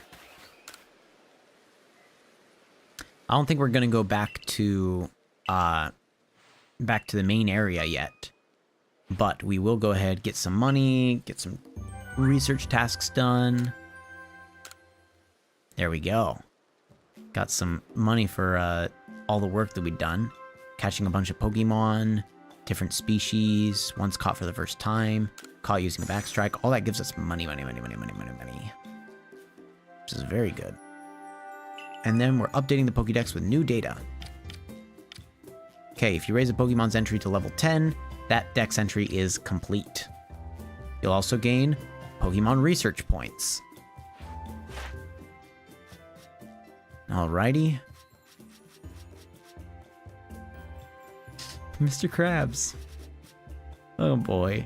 I don't think we're gonna go back to the main area yet. But we will go ahead, get some money, get some research tasks done. There we go. Got some money for all the work that we've done. Catching a bunch of Pokemon, different species, ones caught for the first time, caught using a backstrike. All that gives us money. Which is very good. And then we're updating the Pokédex with new data. Okay, if you raise a Pokemon's entry to level 10, that Dex entry is complete. You'll also gain Pokemon research points. Alrighty. Mr. Krabs. Oh boy.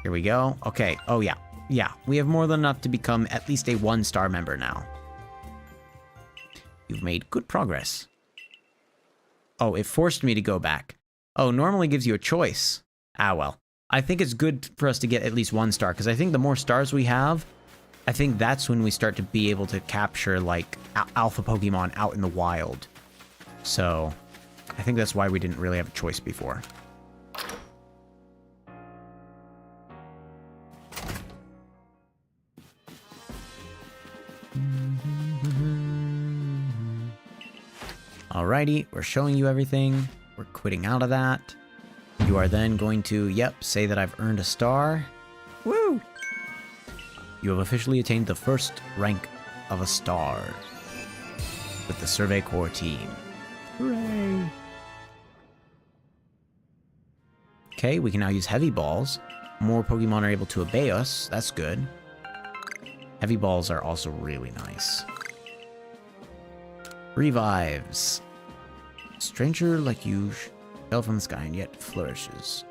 Here we go. Okay, oh yeah. Yeah, we have more than enough to become at least a 1-star member now. You've made good progress. Oh, it forced me to go back. Oh, normally gives you a choice. Ah, well. I think it's good for us to get at least 1 star, because I think the more stars we have, I think that's when we start to be able to capture, like, alpha Pokemon out in the wild. So, I think that's why we didn't really have a choice before. Alrighty, we're showing you everything. We're quitting out of that. You are then going to, yep, say that I've earned a star. Woo! You have officially attained the first rank of a star with the Survey Corps team. Hooray! Okay, we can now use Heavy Balls. More Pokemon are able to obey us. That's good. Heavy Balls are also really nice. Revives. Stranger like you fell from the sky and yet flourishes.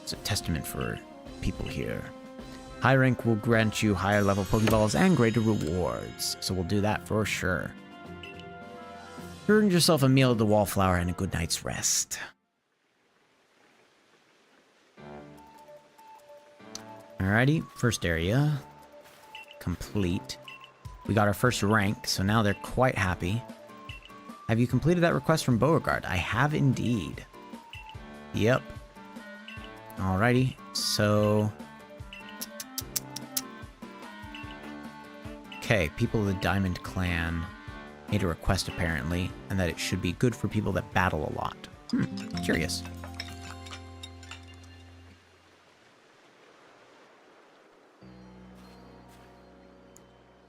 It's a testament for people here. High rank will grant you higher level Pokeballs and greater rewards, so we'll do that for sure. Earn yourself a meal of the Wallflower and a good night's rest. Alrighty, first area complete. We got our first rank, so now they're quite happy. Have you completed that request from Beauregard? I have indeed. Yep. Alrighty, so... Okay, people of the Diamond Clan made a request apparently, and that it should be good for people that battle a lot. Curious.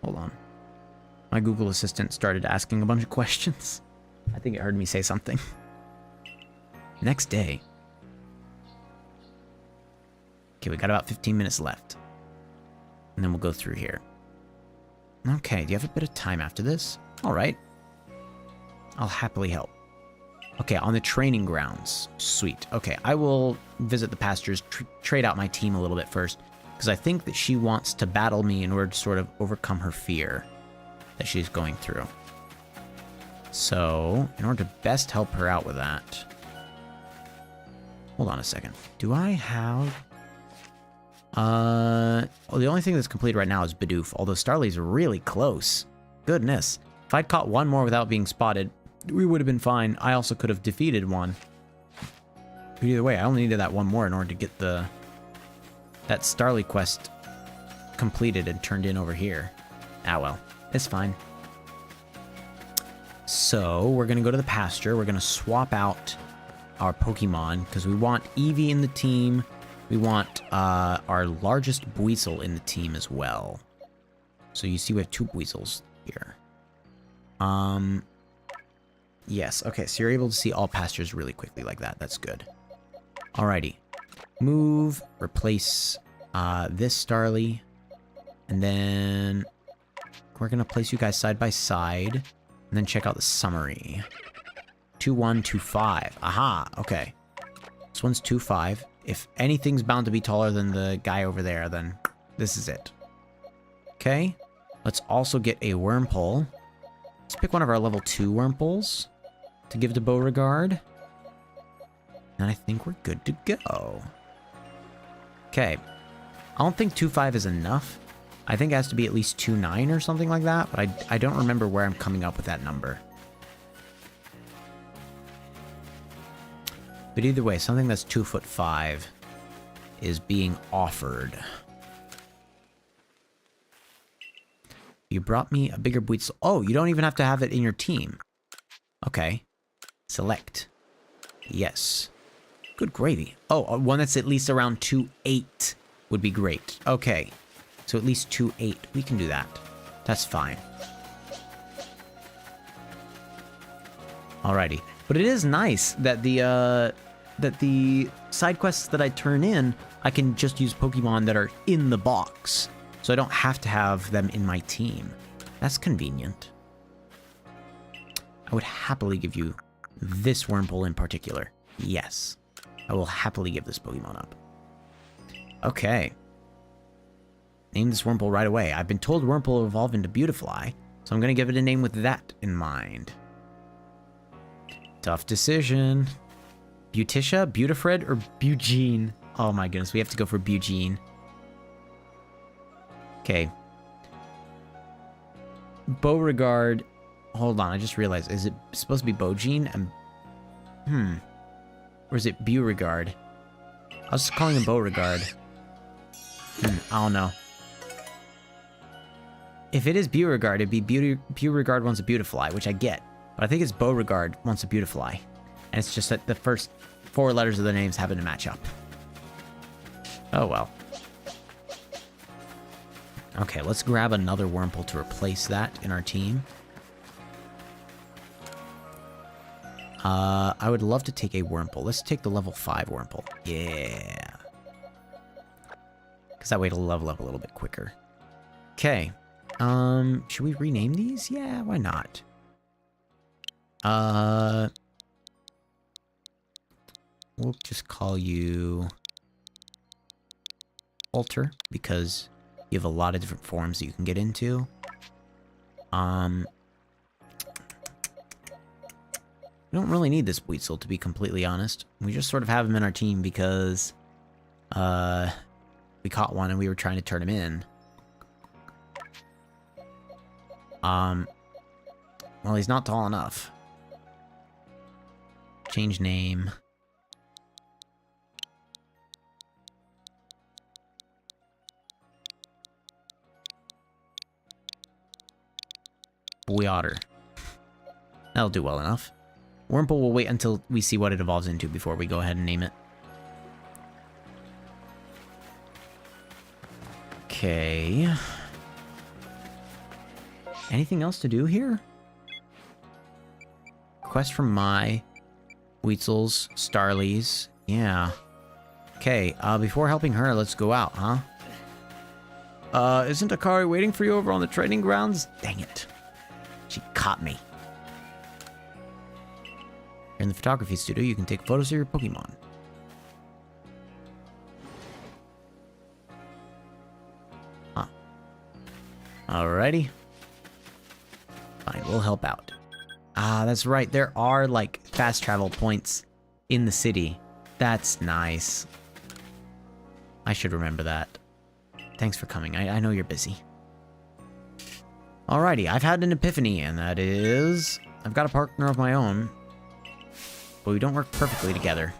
Hold on. My Google Assistant started asking a bunch of questions. I think it heard me say something. Next day. Okay, we got about 15 minutes left. And then we'll go through here. Okay, do you have a bit of time after this? Alright. I'll happily help. Okay, on the training grounds. Sweet. Okay, I will visit the pastures, trade out my team a little bit first, because I think that she wants to battle me in order to sort of overcome her fear that she's going through. So, in order to best help her out with that... Hold on a second. Do I have... Well, the only thing that's complete right now is Bidoof, although Starly's really close. Goodness. If I'd caught one more without being spotted, we would have been fine. I also could have defeated one. But either way, I only needed that one more in order to get that Starly quest completed and turned in over here. Ah well, it's fine. So, we're going to go to the pasture. We're going to swap out our Pokemon, because we want Eevee in the team. We want our largest Buizel in the team as well. So you see we have 2 Buizels here. Yes, okay, so you're able to see all pastures really quickly like that. That's good. Alrighty. Move, replace this Starly, and then we're going to place you guys side by side, and then check out the summary. 2-1, 2-5. Aha, okay. This one's 2-5. If anything's bound to be taller than the guy over there, then this is it. Okay, let's also get a Wurmple. Let's pick one of our level 2 Wurmples to give to Beauregard. And I think we're good to go. Okay, I don't think 2-5 is enough. I think it has to be at least 2-9 or something like that, but I don't remember where I'm coming up with that number. But either way, something that's 2'5" is being offered. You brought me a bigger Buizel. Oh, you don't even have to have it in your team. Okay. Select. Yes. Good gravy. Oh, one that's at least around 2'8" would be great. Okay. So at least 2'8". We can do that. That's fine. Alrighty. But it is nice that the side quests that I turn in, I can just use Pokemon that are in the box. So I don't have to have them in my team. That's convenient. I would happily give you this Wurmple in particular. Yes. I will happily give this Pokemon up. Okay. Name this Wurmple right away. I've been told Wurmple will evolve into Beautifly, so I'm going to give it a name with that in mind. Tough decision. Beauticia, Beautifred, or Bugene? Oh my goodness, we have to go for Bugene. Okay. Beauregard. Hold on, I just realized. Is it supposed to be Bogene? Or is it Beauregard? I was just calling him Beauregard. I don't know. If it is Beauregard, it'd be Beauregard wants a Beautifly, which I get. But I think it's Beauregard wants a Beautifly. And it's just that the first 4 letters of the names happen to match up. Oh well. Okay, let's grab another Wurmple to replace that in our team. I would love to take a Wurmple. Let's take the level 5 Wurmple. Yeah. Because that way it'll level up a little bit quicker. Okay. Should we rename these? Yeah, why not? We'll just call you Alter, because you have a lot of different forms that you can get into. We don't really need this Weasel, to be completely honest. We just sort of have him in our team because we caught one and we were trying to turn him in. Well, he's not tall enough. Change name. Boy Otter. That'll do well enough. Wurmple will wait until we see what it evolves into before we go ahead and name it. Okay. Anything else to do here? Quest from Mai. Weasel's. Starly's. Yeah. Okay, before helping her, let's go out, huh? Isn't Akari waiting for you over on the training grounds? Dang it. She caught me. Here in the photography studio, you can take photos of your Pokemon. Huh. Alrighty. Fine, we'll help out. Ah, that's right. There are, like, fast travel points in the city. That's nice. I should remember that. Thanks for coming. I know you're busy. Alrighty, I've had an epiphany, and that is... I've got a partner of my own, but we don't work perfectly together.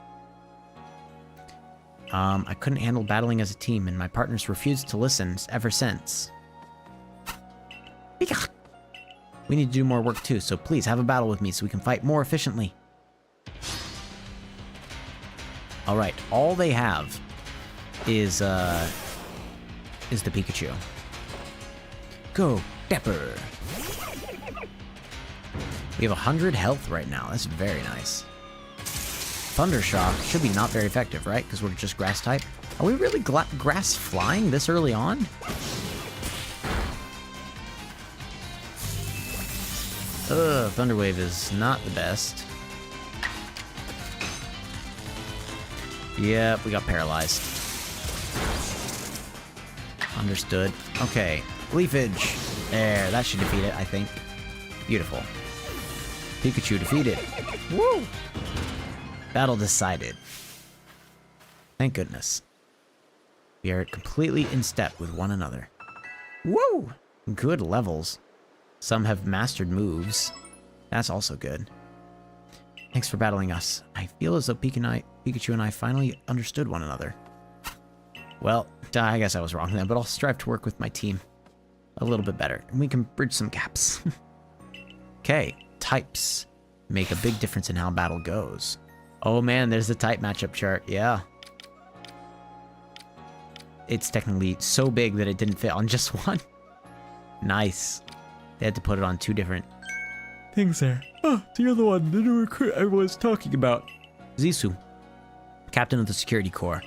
I couldn't handle battling as a team, and my partners refused to listen ever since. We need to do more work too, so please have a battle with me so we can fight more efficiently. Alright, all they have is the Pikachu. Go, Dapper! We have 100 health right now. That's very nice. Thundershock should be not very effective, right? Because we're just grass type. Are we really grass flying this early on? Ugh, Thunderwave is not the best. Yep, we got paralyzed. Understood. Okay, Leafage. There, that should defeat it, I think. Beautiful. Pikachu defeated. Woo! Battle decided. Thank goodness. We are completely in step with one another. Woo! Good levels. Some have mastered moves. That's also good. Thanks for battling us. I feel as though Pikachu and I finally understood one another. Well, I guess I was wrong then, but I'll strive to work with my team a little bit better, and we can bridge some gaps. Okay, types make a big difference in how battle goes. Oh man, there's the type matchup chart, yeah. It's technically so big that it didn't fit on just one. Nice. They had to put it on 2 different things there. Oh, the other one, the new recruit I was talking about. Zisu, captain of the security corps.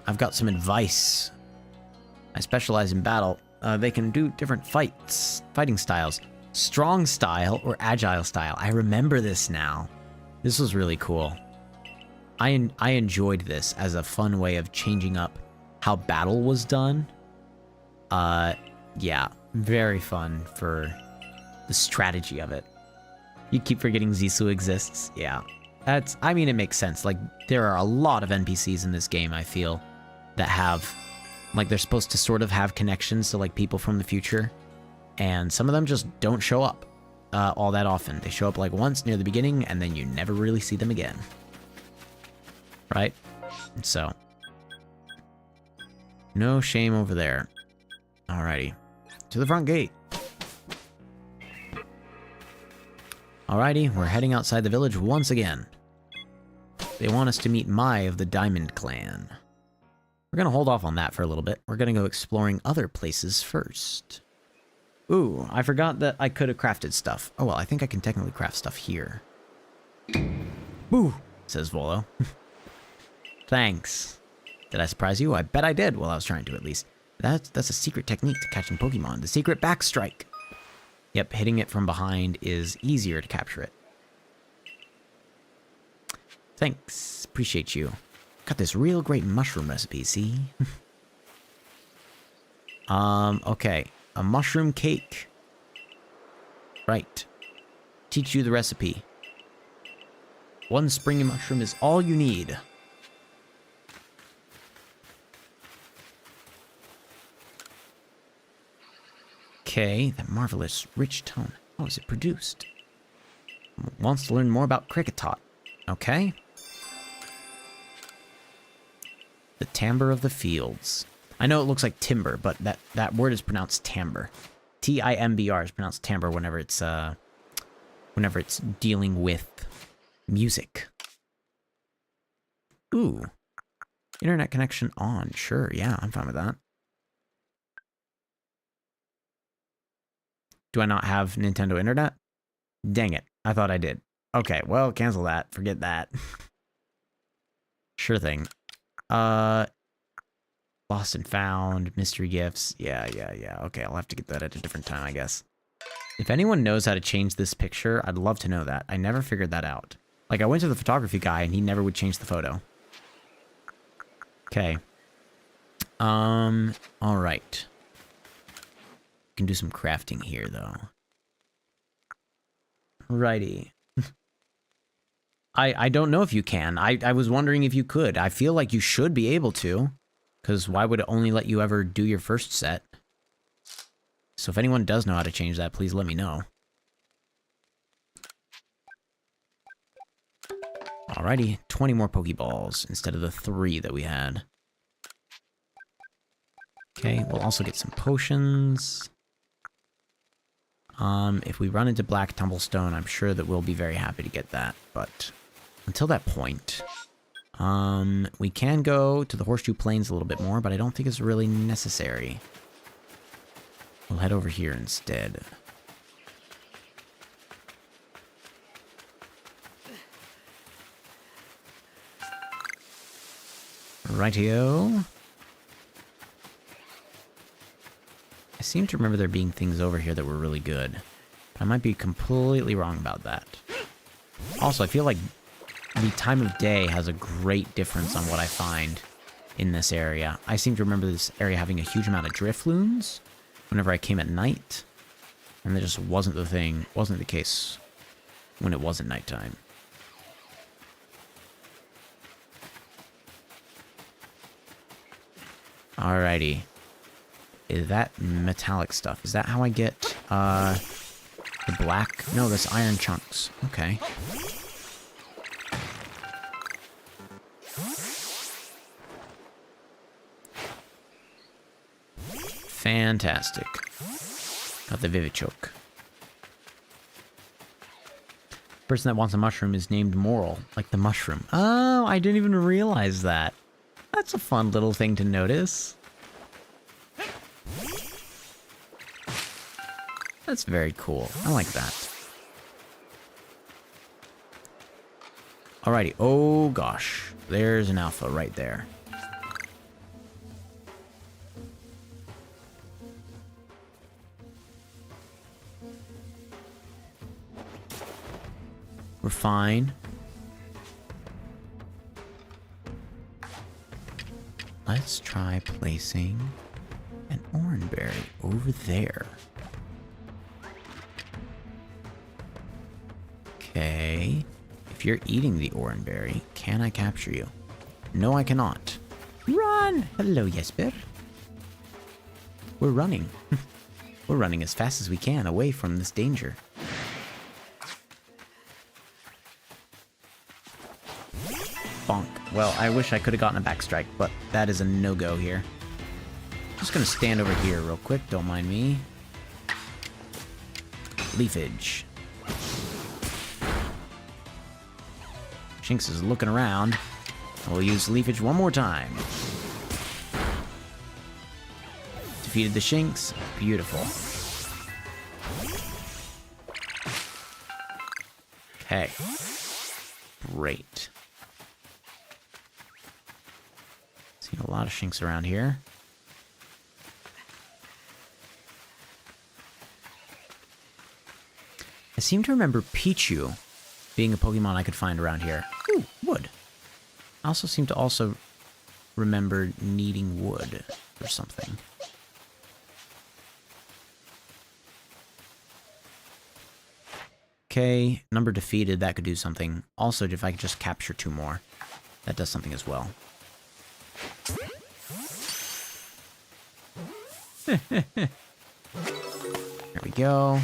I've got some advice. I specialize in battle. They can do different fighting styles. Strong style or agile style. I remember this now. This was really cool. I enjoyed this as a fun way of changing up how battle was done. Yeah, very fun for the strategy of it. You keep forgetting Zisu exists. Yeah, it makes sense. Like, there are a lot of NPCs in this game, I feel, that have Like, they're supposed to sort of have connections to, like, people from the future. And some of them just don't show up all that often. They show up, like, once near the beginning, and then you never really see them again. Right? So. No shame over there. Alrighty. To the front gate. Alrighty, we're heading outside the village once again. They want us to meet Mai of the Diamond Clan. We're gonna hold off on that for a little bit. We're gonna go exploring other places first. Ooh, I forgot that I could have crafted stuff. Oh well, I think I can technically craft stuff here. Boo, says Volo. Thanks. Did I surprise you? I bet I did. Well, I was trying to, at least. That's a secret technique to catching Pokemon. The secret backstrike. Yep, hitting it from behind is easier to capture it. Thanks. Appreciate you. Got this real great mushroom recipe, see? Okay. A mushroom cake. Right. Teach you the recipe. One springy mushroom is all you need. Okay, that marvelous, rich tone. How is it produced? Wants to learn more about Cricketot. Okay. The timbre of the fields. I know it looks like timber, but that word is pronounced timbre. T-I-M-B-R is pronounced timbre whenever it's dealing with music. Ooh. Internet connection on. Sure, yeah, I'm fine with that. Do I not have Nintendo Internet? Dang it. I thought I did. Okay, well, cancel that. Forget that. Sure thing. Lost and found, mystery gifts. Yeah. Okay, I'll have to get that at a different time, I guess. If anyone knows how to change this picture, I'd love to know that. I never figured that out. Like, I went to the photography guy, and he never would change the photo. Okay. Alright. Can do some crafting here, though. Righty. I don't know if you can. I was wondering if you could. I feel like you should be able to. Because why would it only let you ever do your first set? So if anyone does know how to change that, please let me know. Alrighty, 20 more Pokeballs instead of the 3 that we had. Okay, we'll also get some potions. If we run into Black Tumblestone, I'm sure that we'll be very happy to get that, but until that point, we can go to the Horseshoe Plains a little bit more, but I don't think it's really necessary. We'll head over here instead. Rightio. I seem to remember there being things over here that were really good. But I might be completely wrong about that. Also, I feel like the time of day has a great difference on what I find in this area. I seem to remember this area having a huge amount of Drifloons whenever I came at night. And that just wasn't the case when it wasn't nighttime. Alrighty. Is that metallic stuff? Is that how I get, the black? No, that's iron chunks. Okay. Fantastic. Got the Vivichoke. Person that wants a mushroom is named Moral, like the mushroom. Oh, I didn't even realize that. That's a fun little thing to notice. That's very cool. I like that. Alrighty. Oh, gosh. There's an alpha right there. We're fine. Let's try placing an Oranberry over there. Okay. If you're eating the Oranberry, can I capture you? No, I cannot. Run! Hello, Jesper. We're running. We're running as fast as we can away from this danger. Bonk. Well, I wish I could have gotten a backstrike, but that is a no-go here. Just gonna stand over here real quick, don't mind me. Leafage. Shinx is looking around. We'll use Leafage one more time. Defeated the Shinx. Beautiful. Okay. Great. Seen a lot of Shinx around here. I seem to remember Pichu being a Pokemon I could find around here. Ooh, wood. I also seem to also remember needing wood or something. Okay, number defeated, that could do something. Also, if I could just capture 2 more, that does something as well. There we go.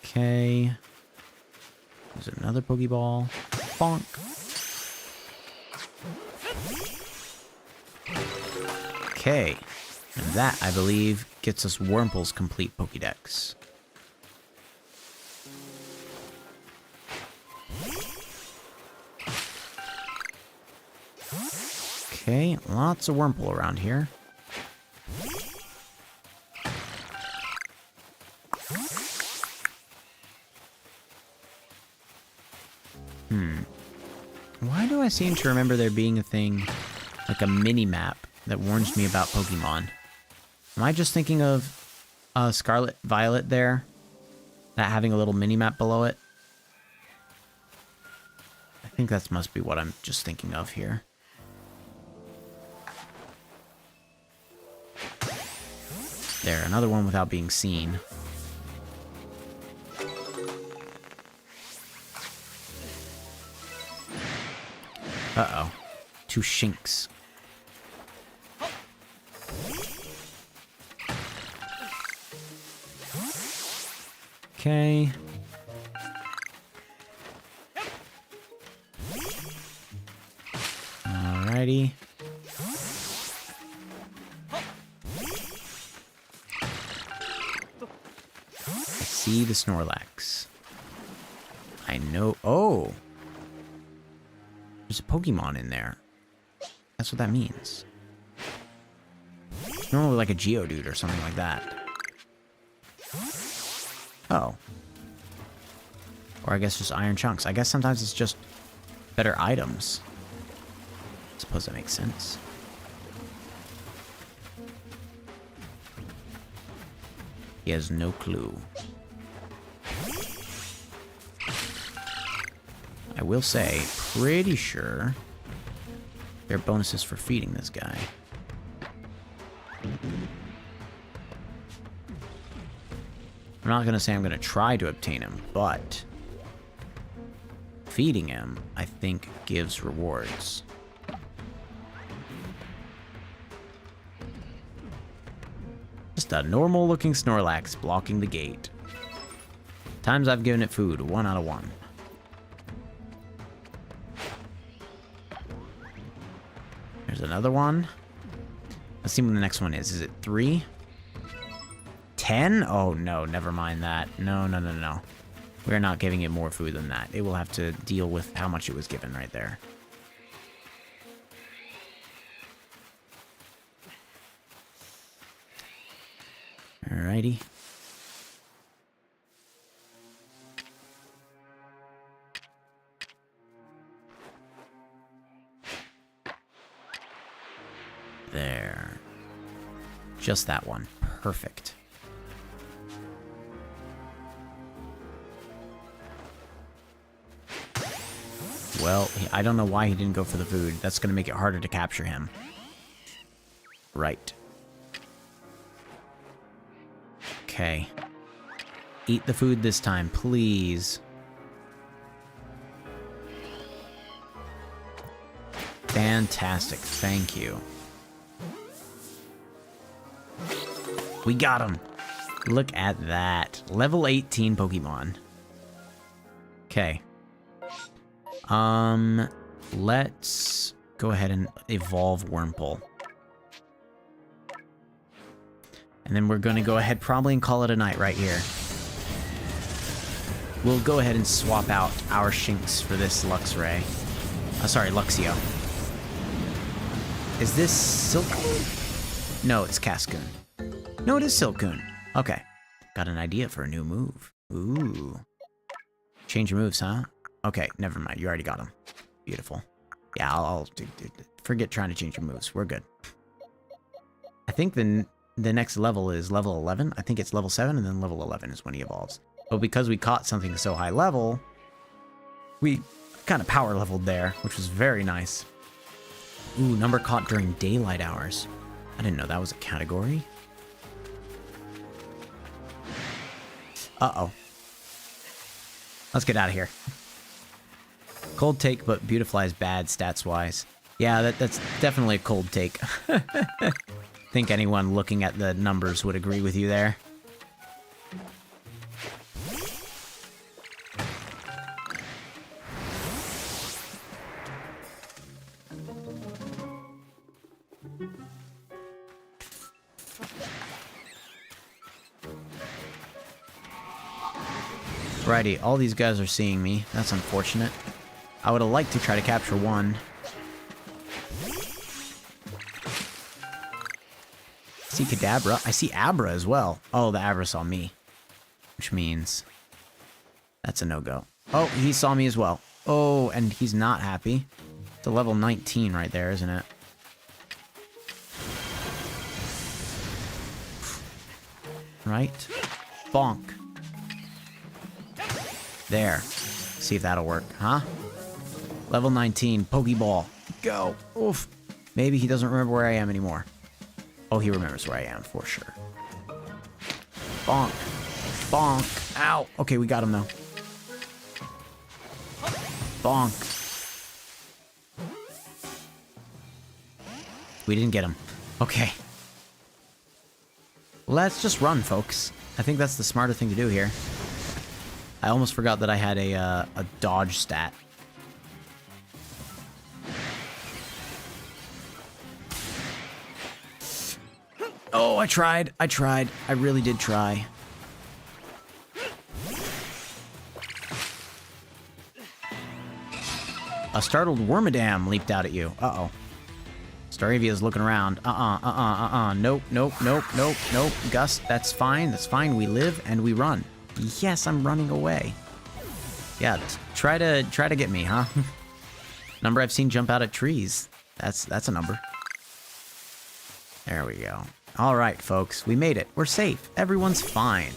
Okay. There's another Pokeball. Bonk. Okay. And that, I believe, gets us Wurmple's complete Pokédex. Okay, lots of Wurmple around here. Why do I seem to remember there being a thing, like a mini-map, that warns me about Pokemon? Am I just thinking of Scarlet Violet there? That having a little mini-map below it? I think that must be what I'm just thinking of here. There, another one without being seen. Uh-oh. 2 Shinx. Okay. Alrighty. I see the Snorlax. I know... Oh! There's a Pokemon in there. That's what that means. Normally like a Geodude or something like that. Oh. Or I guess just iron chunks. I guess sometimes it's just better items. I suppose that makes sense. He has no clue. I will say, pretty sure there are bonuses for feeding this guy. I'm not going to say I'm going to try to obtain him, but feeding him, I think, gives rewards. Just a normal-looking Snorlax blocking the gate. Times I've given it food, 1 out of 1. There's another one. Let's see what the next one is. Is it 3? 10? Oh, no, never mind that. No, no, no, no. We're not giving it more food than that. It will have to deal with how much it was given right there. Alrighty. There. Just that one. Perfect. Well, I don't know why he didn't go for the food. That's going to make it harder to capture him. Right. Okay. Eat the food this time, please. Fantastic. Thank you. We got him. Look at that. Level 18 Pokemon. Okay. Let's go ahead and evolve Wurmple. And then we're going to go ahead probably and call it a night right here. We'll go ahead and swap out our Shinx for this Luxray. Sorry, Luxio. Is this Silcoon? No, it's Cascoon. No, it is Silcoon. Okay. Got an idea for a new move. Ooh. Change your moves, huh? Okay, never mind. You already got them. Beautiful. Yeah, I'll forget trying to change your moves. We're good. I think the next level is level 11. I think it's level 7, and then level 11 is when he evolves. But because we caught something so high level, we kind of power leveled there, which was very nice. Ooh, number caught during daylight hours. I didn't know that was a category. Uh-oh. Let's get out of here. Cold take, but Beautifly is bad stats-wise. Yeah, that's definitely a cold take. Think anyone looking at the numbers would agree with you there. Righty, all these guys are seeing me. That's unfortunate. I would have liked to try to capture one. I see Kadabra. I see Abra as well. Oh, the Abra saw me. Which means that's a no-go. Oh, he saw me as well. Oh, and he's not happy. It's a level 19 right there, isn't it? Right? Bonk. There. See if that'll work, huh? Level 19, Pokeball. Go. Oof. Maybe he doesn't remember where I am anymore. Oh, he remembers where I am, for sure. Bonk. Bonk. Ow. Okay, we got him, though. Bonk. We didn't get him. Okay. Let's just run, folks. I think that's the smarter thing to do here. I almost forgot that I had a dodge stat. Oh, I tried. I really did try. A startled Wormadam leaped out at you. Uh-oh. Staravia's looking around. Nope. Gus, that's fine. We live and we run. Yes, I'm running away. Yeah, try to get me, huh? Number I've seen jump out at trees. That's a number. There we go. All right, folks, we made it. We're safe. Everyone's fine.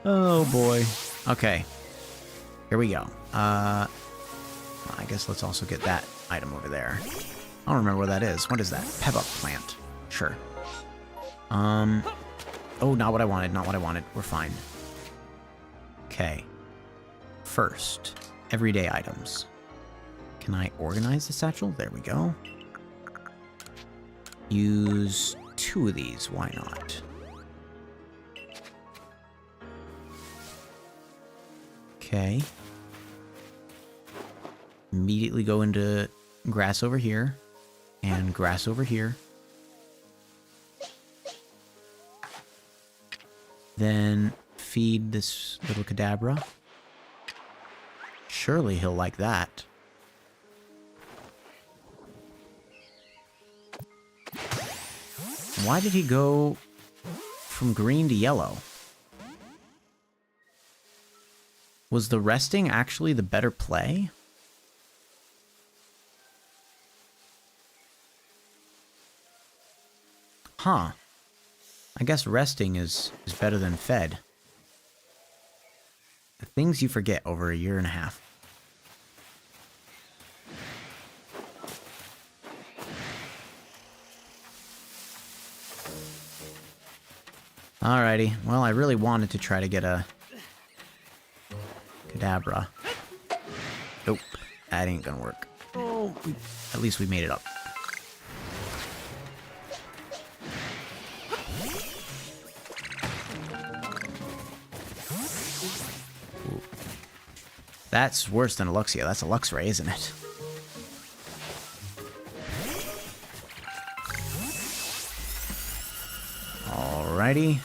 Oh boy. Okay. Here we go. I guess let's also get that item over there. I don't remember what that is. What is that? Pep-up plant. Sure. Oh, not what I wanted. We're fine. Okay. First, everyday items. Can I organize the satchel? There we go. Use 2 of these. Why not? Okay. Immediately go into grass over here and grass over here. Then feed this little Kadabra. Surely he'll like that. Why did he go from green to yellow? Was the resting actually the better play? Huh. I guess resting is better than fed. The things you forget over a year and a half. Alrighty. Well, I really wanted to try to get a Kadabra. Nope. That ain't gonna work. At least we made it up. Ooh. That's worse than a Luxio. That's a Luxray, isn't it? Alrighty.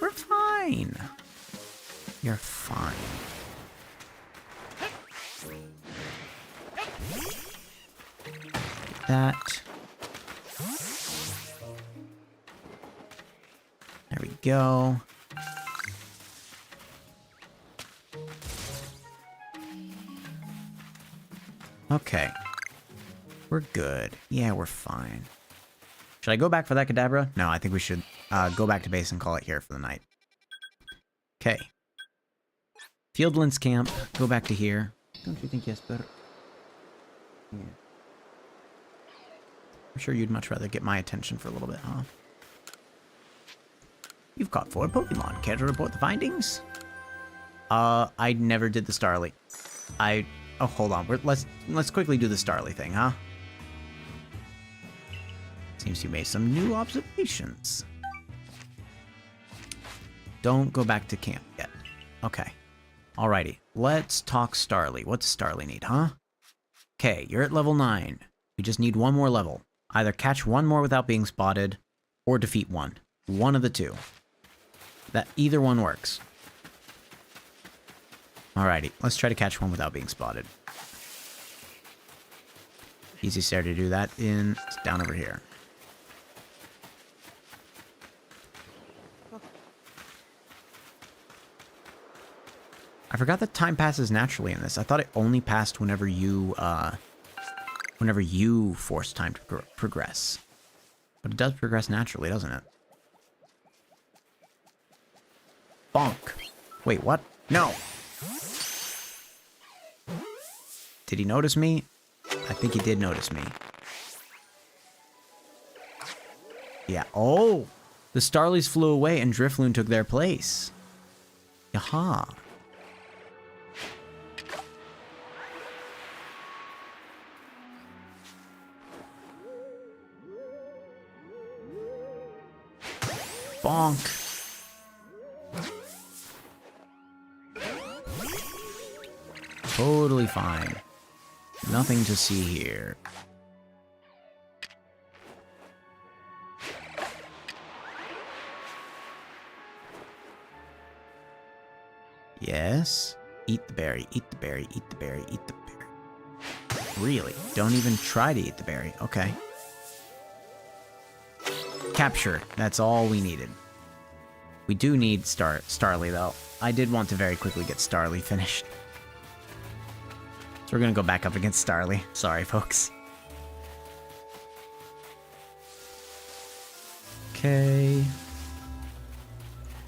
We're fine. You're fine. That. There we go. Okay. We're good. Yeah, we're fine. Should I go back for that Kadabra? No, I think we should go back to base and call it here for the night. Okay. Fieldlands camp. Go back to here. Don't you think yes, better? Yeah. I'm sure you'd much rather get my attention for a little bit, huh? You've caught 4 Pokemon. Care to report the findings? I never did the Starly. Oh, hold on. Let's quickly do the Starly thing, huh? Seems you made some new observations. Don't go back to camp yet. Okay. Alrighty. Let's talk Starly. What does Starly need, huh? Okay, you're at level 9. We just need one more level. Either catch one more without being spotted, or defeat one. One of the two. Either one works. Alrighty, let's try to catch one without being spotted. Easiest area to do that it's down over here. I forgot that time passes naturally in this. I thought it only passed whenever you force time to progress. But it does progress naturally, doesn't it? Bonk. Wait, what? No! Did he notice me? I think he did notice me. Yeah. Oh! The Starlies flew away and Drifloon took their place. Yaha. Bonk. Totally fine. Nothing to see here. Yes. Eat the berry, eat the berry, eat the berry, eat the berry. Really? Don't even try to eat the berry. Okay. Capture. That's all we needed. We do need Starly, though. I did want to very quickly get Starly finished. So we're gonna go back up against Starly. Sorry, folks. Okay.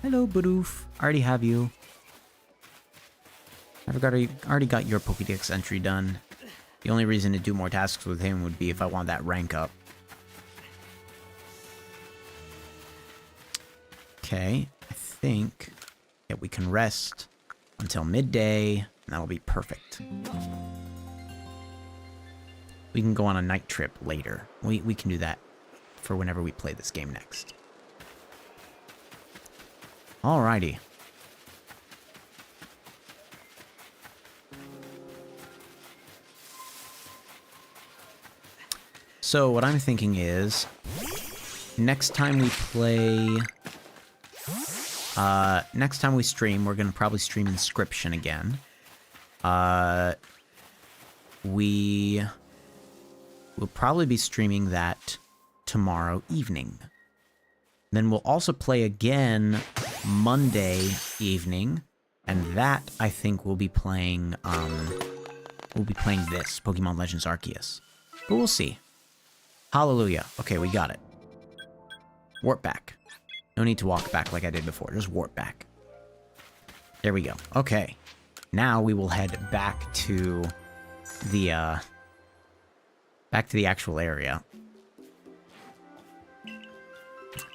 Hello, Bidoof. Already have you. I already got your Pokédex entry done. The only reason to do more tasks with him would be if I want that rank up. Okay, I think that we can rest until midday, and that'll be perfect. We can go on a night trip later. We can do that for whenever we play this game next. Alrighty. So what I'm thinking is, next time we play... next time we stream, we're gonna probably stream Inscription again. We'll probably be streaming that tomorrow evening. Then we'll also play again Monday evening, and that I think we'll be playing this Pokémon Legends Arceus. But we'll see. Hallelujah. Okay, we got it. Warp back. No need to walk back like I did before. Just warp back. There we go. Okay. Now we will head back to the actual area.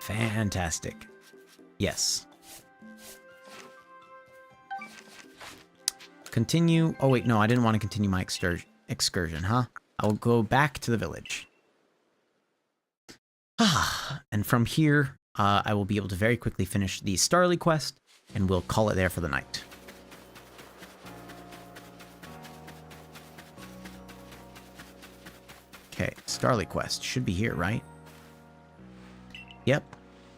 Fantastic. Yes. Continue. Oh wait, no, I didn't want to continue my excursion, huh? I'll go back to the village. And from here, I will be able to very quickly finish the Starly quest, and we'll call it there for the night. Okay, Starly quest should be here, right? Yep.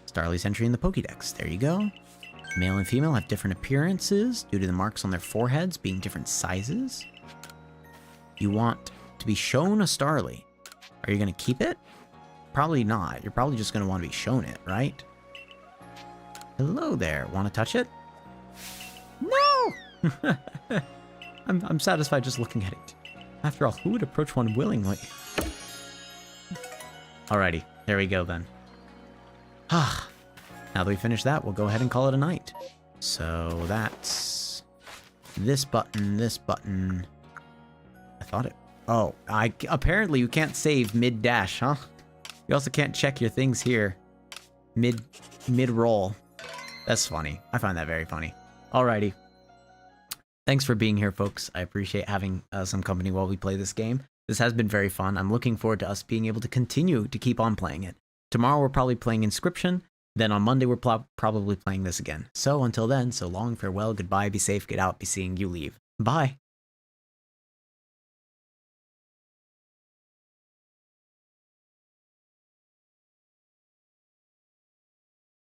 Starly's entry in the Pokédex. There you go. Male and female have different appearances due to the marks on their foreheads being different sizes. You want to be shown a Starly. Are you going to keep it? Probably not. You're probably just going to want to be shown it, right? Hello there. Want to touch it? No! I'm satisfied just looking at it. After all, who would approach one willingly? Alrighty. There we go then. Now that we finish that, we'll go ahead and call it a night. So that's this button, this button. I thought it... Oh, apparently you can't save mid-dash, huh? You also can't check your things here. Mid-roll. That's funny. I find that very funny. Alrighty. Thanks for being here, folks. I appreciate having some company while we play this game. This has been very fun. I'm looking forward to us being able to continue to keep on playing it. Tomorrow we're probably playing Inscription. Then on Monday we're probably playing this again. So until then, so long, farewell, goodbye, be safe, get out, be seeing you leave. Bye.